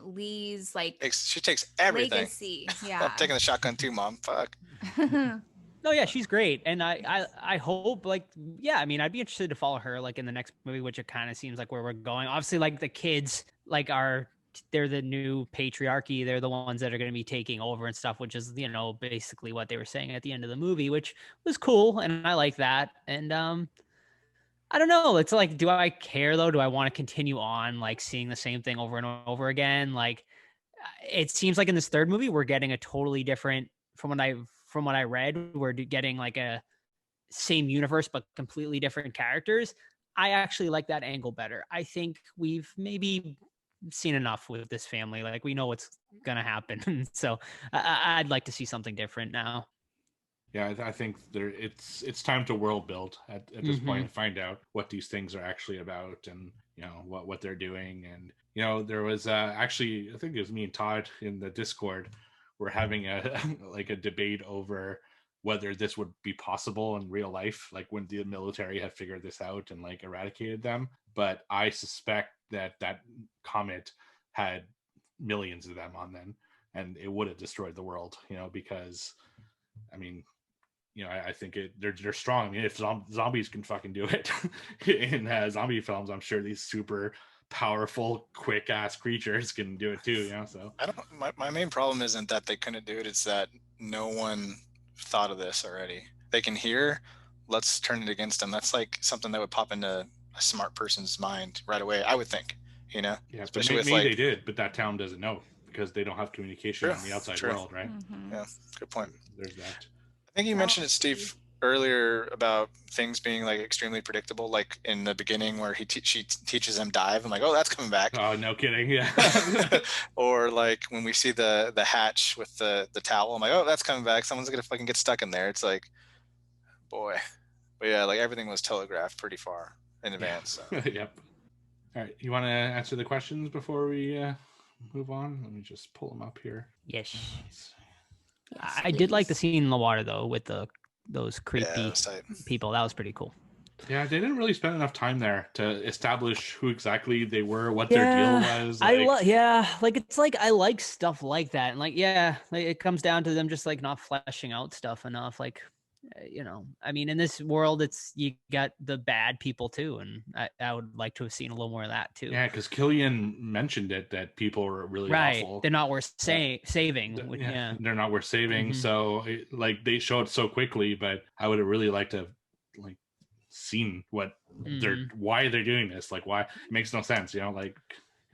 Lee's like she takes everything. Legacy. Yeah. I'm taking the shotgun too, Mom. Fuck. No, yeah, she's great. And I hope like, yeah, I mean, I'd be interested to follow her like in the next movie, which it kind of seems like where we're going. Obviously, like the kids like they're the new patriarchy. They're the ones that are going to be taking over and stuff, which is, you know, basically what they were saying at the end of the movie, which was cool. And I like that. And I don't know. It's like, do I care though? Do I want to continue on like seeing the same thing over and over again? Like, it seems like in this third movie, we're getting a totally different from what I read, we're getting like a same universe, but completely different characters. I actually like that angle better. I think we've maybe seen enough with this family. Like we know what's going to happen. So I'd like to see something different now. Yeah, I think it's time to world build at this point and find out what these things are actually about, and you know what they're doing. And you know, there was actually, I think it was me and Todd in the Discord, we're having a debate over whether this would be possible in real life, like when the military had figured this out and like eradicated them. But I suspect that comet had millions of them on them, and it would have destroyed the world. You know, because I mean, you know, I think they're strong. I mean, if zombies can fucking do it in zombie films, I'm sure these super powerful, quick ass creatures can do it too. You know, so my main problem isn't that they couldn't do it. It's that no one thought of this already. They can hear, let's turn it against them. That's like something that would pop into a smart person's mind right away, I would think. You know, yeah, especially maybe they did, but that town doesn't know because they don't have communication on the outside world, right? Yeah, good point. There's that. I think you mentioned it, Steve, earlier about things being like extremely predictable, like in the beginning where she teaches them dive. I'm like, oh, that's coming back. Oh, no kidding. Yeah. Or like when we see the hatch with the towel, I'm like, oh, that's coming back. Someone's gonna fucking get stuck in there. It's like, boy. But yeah, like everything was telegraphed pretty far in advance. So. Yep. All right, you want to answer the questions before we move on? Let me just pull them up here. Yes. I did like the scene in the water though with those creepy people. That was pretty cool. Yeah, they didn't really spend enough time there to establish who exactly they were, what their deal was. It's like I like stuff like that, and like it comes down to them just like not fleshing out stuff enough. Like, I mean, in this world, you got the bad people too, and I would like to have seen a little more of that too. Yeah, because Killian mentioned it that people were really awful. They're not worth saving. They're not worth saving. So they show it so quickly, but I would have really liked to have seen what why they're doing this. Like, why it makes no sense. Like.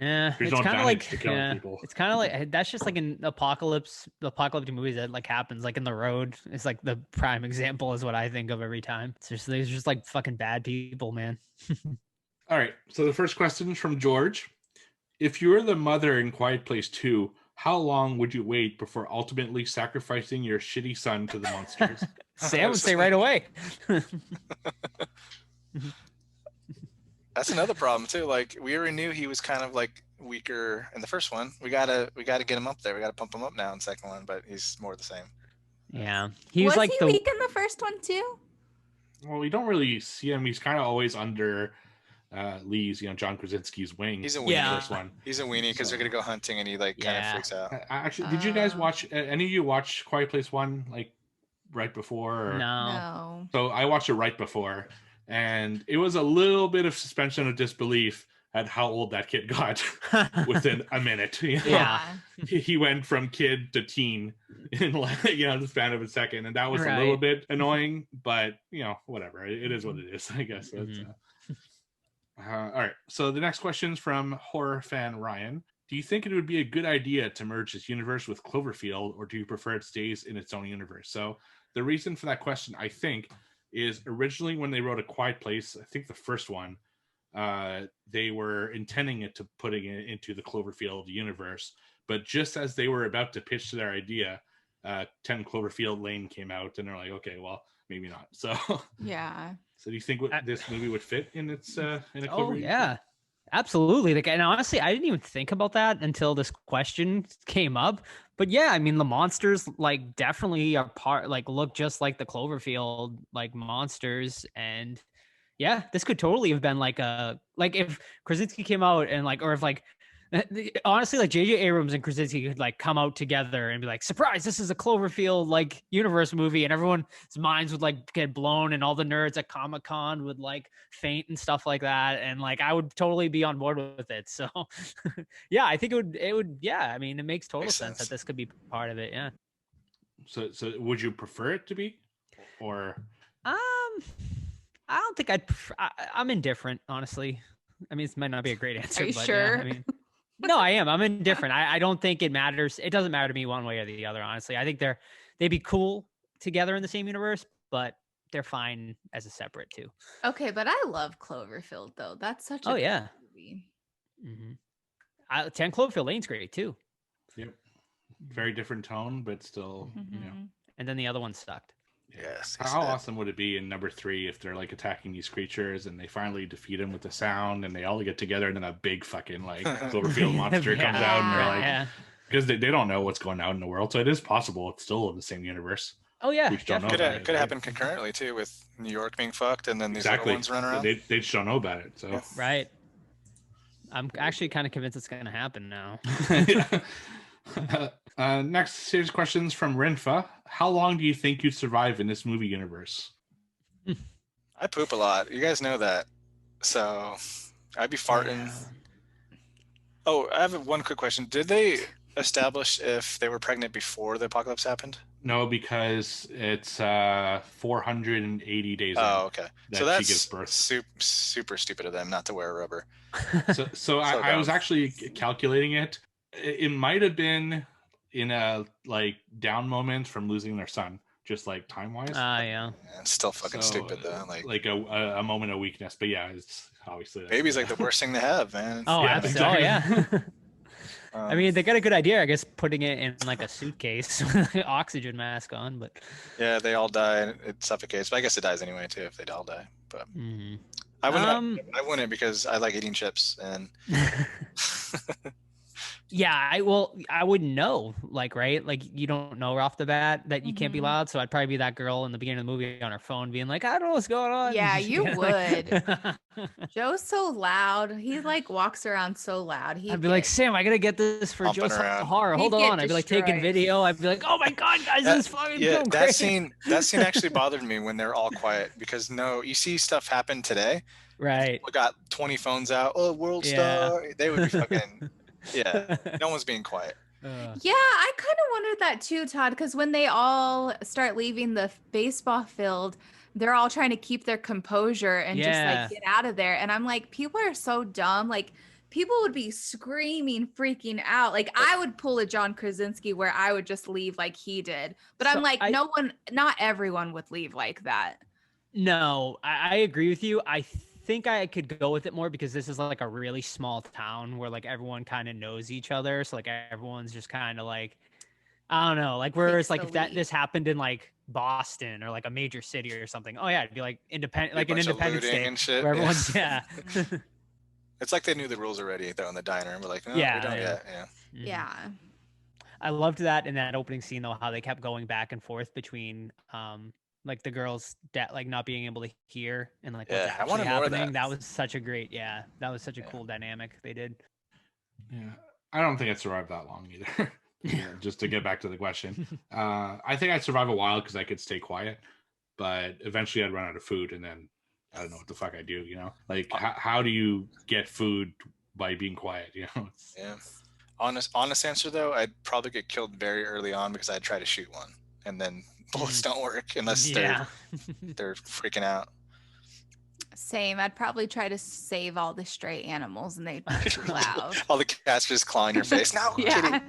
Yeah, there's it's no kind of like people. It's kind of like that's just like an apocalyptic movies that like happens like in The Road. It's like the prime example is what I think of every time. It's just like fucking bad people, man. All right, so the first question is from George. If you were the mother in Quiet Place 2, how long would you wait before ultimately sacrificing your shitty son to the monsters? Sam would say right away. That's another problem too. Like, we already knew he was kind of like weaker in the first one. We gotta get him up there. We gotta pump him up now in the second one, but he's more the same. Yeah, was like he weak in the first one too? Well, we don't really see him. He's kind of always under Lee's, John Krasinski's wing. He's a weenie. Yeah. First one. He's a weenie because they're gonna go hunting and he kind of freaks out. Actually, did you guys watch? Any of you watch Quiet Place 1 like right before? Or? No. So I watched it right before. And it was a little bit of suspension of disbelief at how old that kid got within a minute. Yeah. He went from kid to teen in the span of a second. And that was a little bit annoying, but whatever. It is what it is, I guess. Mm-hmm. All right. So the next question is from horror fan Ryan. Do you think it would be a good idea to merge this universe with Cloverfield, or do you prefer it stays in its own universe? So the reason for that question, I think, is originally when they wrote A Quiet Place, I think the first one, they were intending it to putting it into the Cloverfield universe. But just as they were about to pitch their idea, 10 Cloverfield Lane came out, and they're like, okay, well, maybe not. So yeah. So do you think this movie would fit in its in a Cloverfield? Oh yeah, absolutely. Like, and honestly, I didn't even think about that until this question came up. But yeah, I mean, the monsters like definitely are look just like the Cloverfield like monsters, and yeah, this could totally have been like if Krasinski came out and or if honestly, like J.J. Abrams and Krasinski could like come out together and be like, surprise, this is a Cloverfield like universe movie, and everyone's minds would like get blown, and all the nerds at Comic-Con would like faint and stuff like that, and like I would totally be on board with it. So yeah, I think it would yeah, I mean, it makes total sense that this could be part of it. Yeah. So would you prefer it to be, or I don't think I'm indifferent, honestly. I mean, this might not be a great answer. Are you but sure? Yeah, I mean, no, I am. I'm indifferent. I don't think it matters. It doesn't matter to me one way or the other, honestly. I think they'd be cool together in the same universe, but they're fine as a separate too. Okay, but I love Cloverfield though. That's such a yeah. movie. Mm-hmm. 10 Cloverfield Lane's great too. Yep. Very different tone, but still, And then the other one sucked. Yes. How awesome would it be in number 3 if they're like attacking these creatures and they finally defeat them with the sound and they all get together and then a big fucking like Cloverfield monster comes out and they're like, because they don't know what's going on in the world. So it is possible it's still in the same universe. Oh yeah. Could have happened concurrently too, with New York being fucked and then these other ones run around. They just don't know about it. So Yeah. Right. I'm actually kind of convinced it's going to happen now. Next series of questions from Renfa. How long do you think you'd survive in this movie universe? I poop a lot. You guys know that. So I'd be farting. Yeah. Oh, I have one quick question. Did they establish if they were pregnant before the apocalypse happened? No, because it's 480 days. Oh, okay. So that's she gives birth. Super stupid of them not to wear rubber. So I was actually calculating it. It might have been in a like down moment from losing their son, just like time wise. Yeah. It's still fucking stupid though. Like a moment of weakness, but yeah, it's obviously baby's like the worst thing to have, man. Oh, yeah, absolutely. Exactly. Yeah. I mean, they got a good idea, I guess, putting it in like a suitcase with an oxygen mask on, but yeah, they all die and it suffocates. But I guess it dies anyway too if they all die. But I wouldn't because I like eating chips and Yeah, I wouldn't know, like, right? Like, you don't know off the bat that you can't be Mhm. loud. So I'd probably be that girl in the beginning of the movie on her phone being like, I don't know what's going on. Yeah, Just you being like- Joe's so loud. He like walks around so loud. I'd be like, Sam, I gotta get this for Humping Joe around. Horror. Hold He'd get on. I'd be like taking destroyed. video. I'd be like, oh my God, guys, this is fucking Yeah, going that crazy. scene actually bothered me when they're all quiet because no, you see stuff happen today. Right. We got 20 phones out. Oh, World Yeah. Star. They would be fucking. Yeah, no one's being quiet. Yeah, I kind of wondered that too, Todd, because when they all start leaving the baseball field, they're all trying to keep their composure and just Yeah. like get out of there. And I'm like, people are so dumb. Like, people would be screaming, freaking out. Like, I would pull a John Krasinski where I would just leave like he did. But So I'm like, I- not everyone would leave like that. No, I agree with you. I think I could go with it more because this is like a really small town where like everyone kind of knows each other. So like everyone's just kind of like, I don't know, like whereas Takes like the if that lead. this happened in like Boston or like a major city or something, oh yeah, it'd be like independent, like Be a an bunch of Independence looting Day and shit. where Yeah. everyone's yeah. It's like they knew the rules already. They're in the diner and we're like, no, Yeah, we don't yeah. yet. Yeah. Mhm. Yeah. I loved that in that opening scene though, how they kept going back and forth between like the girls like not being able to hear and like what's Yeah, I actually wanted more of happening. that. That was such a great, that was such a Yeah. cool dynamic they did. Yeah, I don't think I'd survive that long either. Yeah, just to get back to the question, I think I'd survive a while because I could stay quiet, but eventually I'd run out of food, and then I don't know what the fuck I do. You know, like how do you get food by being quiet? You know, Yeah. Honest answer though, I'd probably get killed very early on because I'd try to shoot one, and then bullets don't work unless Yeah. they're freaking out. Same. I'd probably try to save all the stray animals and they'd be too loud. All the cats just clawing your face. No, Yeah.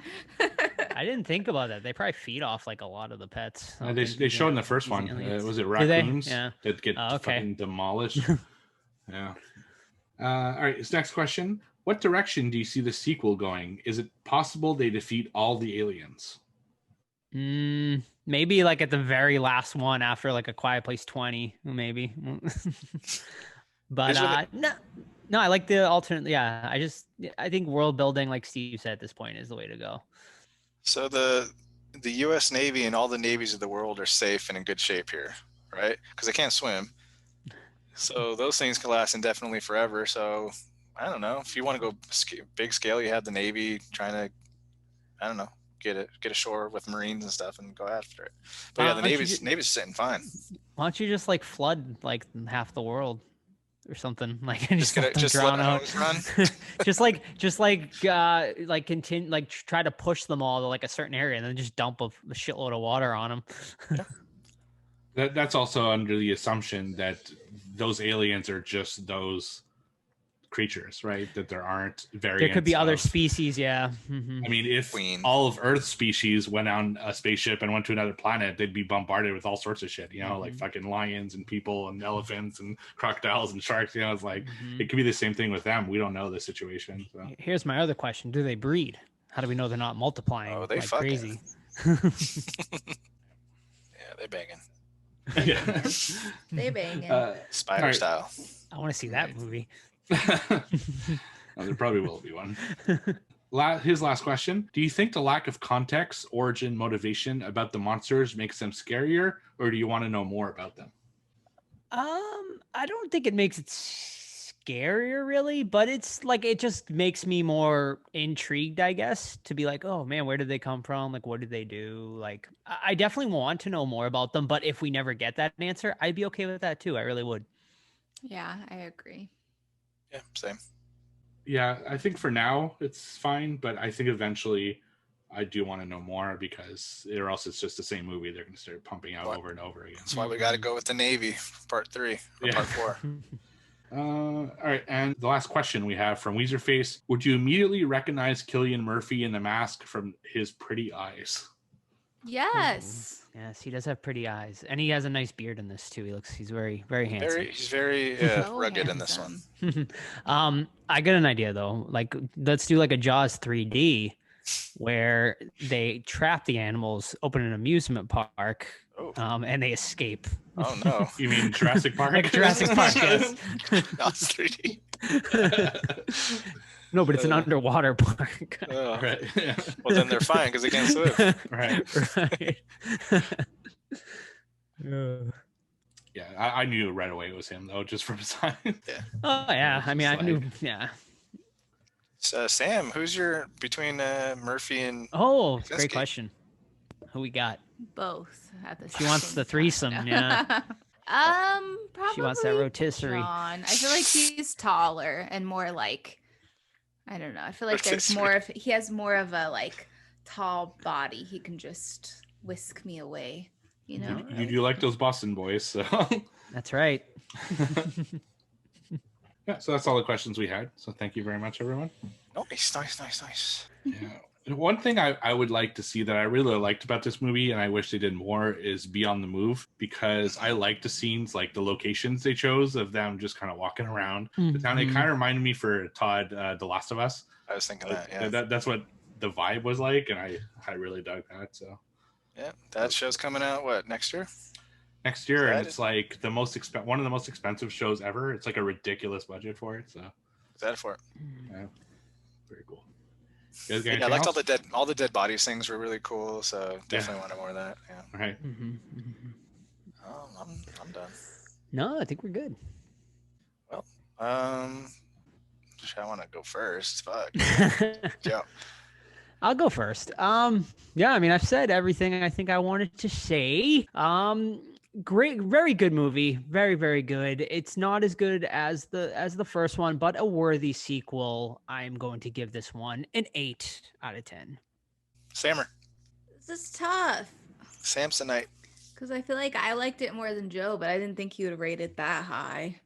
I didn't think about that. They probably feed off like a lot of the pets. I don't they think they you showed in know, the first easy one. aliens. Was it Do they? raccoons Yeah. that get Oh, okay. fucking demolished? Yeah. All right. This next question: what direction do you see the sequel going? Is it possible they defeat all the aliens? Maybe like at the very last one after like A Quiet Place 20, maybe. But Here's what no, I like the alternate. Yeah, I think world building, like Steve said, at this point is the way to go. So the U.S. Navy and all the navies of the world are safe and in good shape here, right? Because they can't swim. So those things can last indefinitely forever. So I don't know. If you want to go big scale, you have the Navy trying to, I don't know, get ashore with Marines and stuff and go after it. But yeah, the Why don't you Navy's sitting fine. Why don't you just like flood like half the world or something? Like Just let them just drown let a out. hose run. like continue like try to push them all to like a certain area and then just dump a shitload of water on them. That's also under the assumption that those aliens are just those creatures, right? That there aren't variants. There could be other of- species, yeah. Mhm. I mean, if Queen. all of Earth's species went on a spaceship and went to another planet, they'd be bombarded with all sorts of shit, you know, like fucking lions and people and elephants and crocodiles and sharks. You know, it's like it could be the same thing with them. We don't know the situation. So. Here's my other question: do they breed? How do we know they're not multiplying Oh, they like fucking- crazy? Yeah, they banging. Yeah. They banging. Spider Alright. style. I want to see that movie. Well, there probably will be one. His last question: do you think the lack of context, origin, motivation about the monsters makes them scarier, or do you want to know more about them? I don't think it makes it scarier really, but it's like it just makes me more intrigued, I guess, to be like, oh man, where did they come from? Like, what did they do? Like, I definitely want to know more about them, but if we never get that answer, I'd be okay with that too. I really would. Yeah, I agree. Yeah, same. Yeah, I think for now it's fine, but I think eventually I do want to know more because, or else it's just the same movie they're going to start pumping out What? over and over again. That's why we got to go with the Navy, part 3 or Yeah. part 4. All right, and the last question we have from Weezerface: would you immediately recognize Cillian Murphy in The Mask from his pretty eyes? Yes. Yes, he does have pretty eyes, and he has a nice beard in this too. He's very, very handsome. He's very So rugged in this one. handsome. I got an idea though. Like, let's do like a Jaws 3D where they trap the animals, open an amusement park, Oh. and they escape. Oh no. You mean Jurassic Park? Like Jurassic Park, yes. No, it's 3D. No, but it's an underwater park. Oh. Right. Yeah. Well, then they're fine because they can't swim. Right. Right. Yeah, I knew right away it was him though, just from his sign. Oh yeah, I mean, I Just knew. like- Yeah. Sam, who's your between Murphy and Oh, Krasinski? great question. Who we got? Both at the She wants same the time. threesome, yeah. Probably She wants that rotisserie. John. I feel like he's taller and more like, I don't know. I feel like there's more of, he has more of a like tall body. He can just whisk me away, you know? You do like those Boston boys, so That's right. yeah. So that's all the questions we had. So thank you very much, everyone. Nice. Yeah. One thing I would like to see that I really liked about this movie, and I wish they did more, is Be on the Move, because I like the scenes, like the locations they chose of them just kind of walking around the town. It Mhm. kind of reminded me for Todd, The Last of Us. I was thinking that. Yeah. That's what the vibe was like, and I really dug that. So Yeah. That show's coming out what next year? next year, and Excited. it's like the one of the most expensive shows ever. It's like a ridiculous budget for it. So Excited for it. very cool. You guys got Yeah, I anything liked else? all the dead bodies things were really cool. So definitely wanted more of that. Yeah. All right. Mhm. Oh, I'm done. No, I think we're good. I want to go first. Fuck. Yeah. I'll go first. Yeah, I mean, I've said everything I think I wanted to say. Great, very good movie. Very, very good. It's not as good as the first one, but a worthy sequel. I'm going to give this one an 8 out of 10. Sammer. This is tough Samsonite. because I feel like I liked it more than Joe, but I didn't think he would rate it that high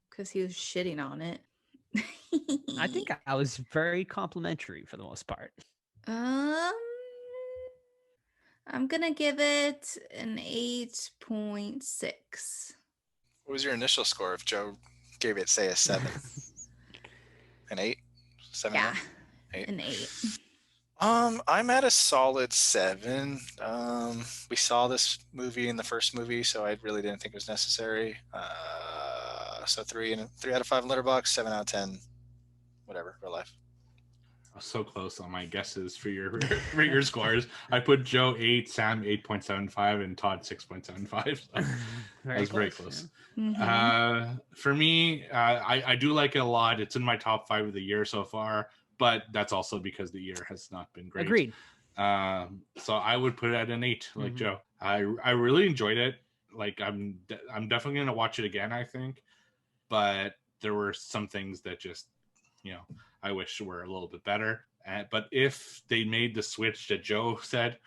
because he was shitting on it. I think I was very complimentary for the most part. I'm gonna give it an 8.6. What was your initial score if Joe gave it, say, a 7? An 8? 7? Yeah, 8? an 8. I'm at a solid 7. We saw this movie in the first movie, so I really didn't think it was necessary. So 3 out of 5 in Letterboxd, 7 out of 10, whatever, real life. I was so close on my guesses for your for your scores. I put Joe 8, Sam 8.75, and Todd 6.75. So that was very close. Mhm. For me, I do like it a lot. It's in my top 5 of the year so far, but that's also because the year has not been great. Agreed. So I would put it at an 8, like Mhm. Joe. I really enjoyed it. Like I'm definitely gonna watch it again, I think. But there were some things that just, I wish were a little bit better. But if they made the switch that Joe said,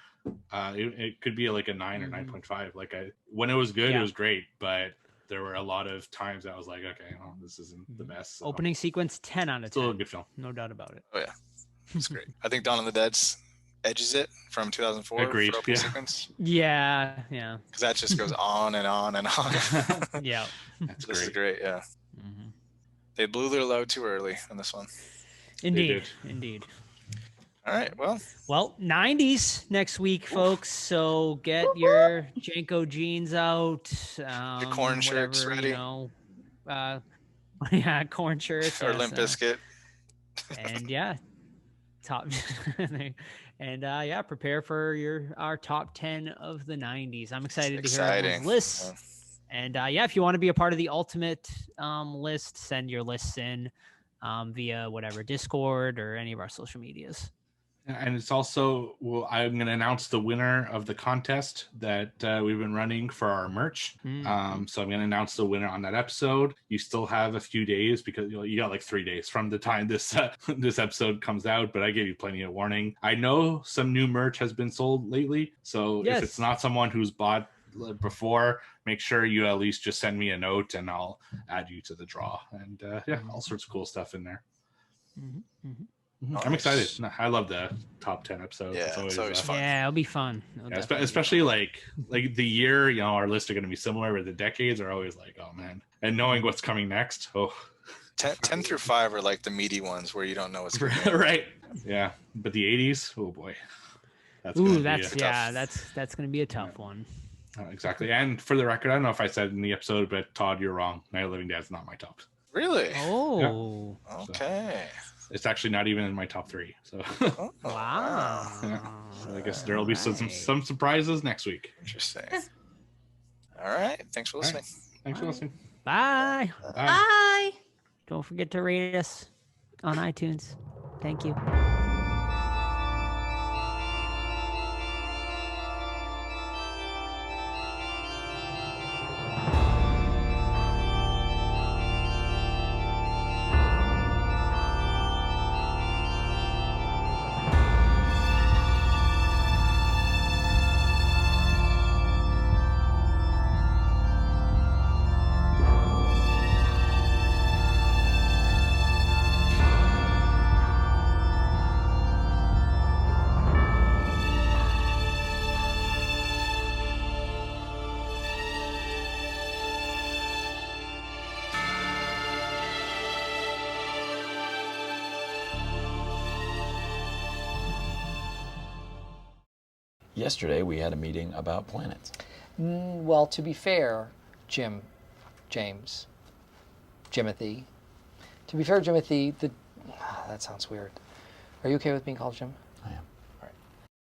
it could be like a 9 or 9.5. Like when it was good, Yeah. it was great. But there were a lot of times I was like, okay, well, this isn't the best. So Opening sequence, 10 out of Still a 10. good film. No doubt about it. Oh, yeah. It's great. I think Dawn of the Dead's edges it from 2004 Agreed, for opening yeah. sequence. Yeah. Because that just goes on and on and on. Yeah. That's This is great. great, yeah. Mhm. They blew their load too early in this one. Indeed. did. Indeed. All right, well, Well, 90s next week, folks. So get your Janko jeans out. corn shirts whatever, ready. Yeah, corn shirts. or yes, Limp Bizkit. and yeah, top. And yeah, prepare for our top 10 of the 90s. I'm excited to hear Exciting. everyone's lists. And yeah, if you want to be a part of the ultimate list, send your lists in via whatever Discord or any of our social medias. And it's also, I'm going to announce the winner of the contest that we've been running for our merch. Mhm. So I'm going to announce the winner on that episode. You still have a few days because you got like 3 days from the time this this episode comes out, but I gave you plenty of warning. I know some new merch has been sold lately. So Yes. if it's not someone who's bought before, make sure you at least just send me a note and I'll add you to the draw. And yeah, all sorts of cool stuff in there. Mhm. Mhm. I'm excited. I love the top 10 episodes. Yeah, it's always fun. Yeah, it'll be fun. It'll Yeah, definitely be especially fun. like the year, our lists are going to be similar, but the decades are always like, oh man. And knowing what's coming next, 10 through 5 are like the meaty ones where you don't know what's going on. right? Yeah, but the 80s, oh boy, that's Ooh, gonna be that's a- yeah, that's gonna be a tough one. Exactly. And for the record, I don't know if I said in the episode, but Todd, you're wrong. Night of the Living Dead is not my top. Really? Oh, Okay. It's actually not even in my top 3. So Oh, wow. yeah. So I guess there will be Alright. some surprises next week. Interesting. All right. Thanks for listening. Thanks for listening. Bye. Bye. Bye. Don't forget to rate us on iTunes. Thank you. Yesterday, we had a meeting about planets. Well, to be fair, James, Jimothy. To be fair, Jimothy, that sounds weird. Are you okay with being called Jim?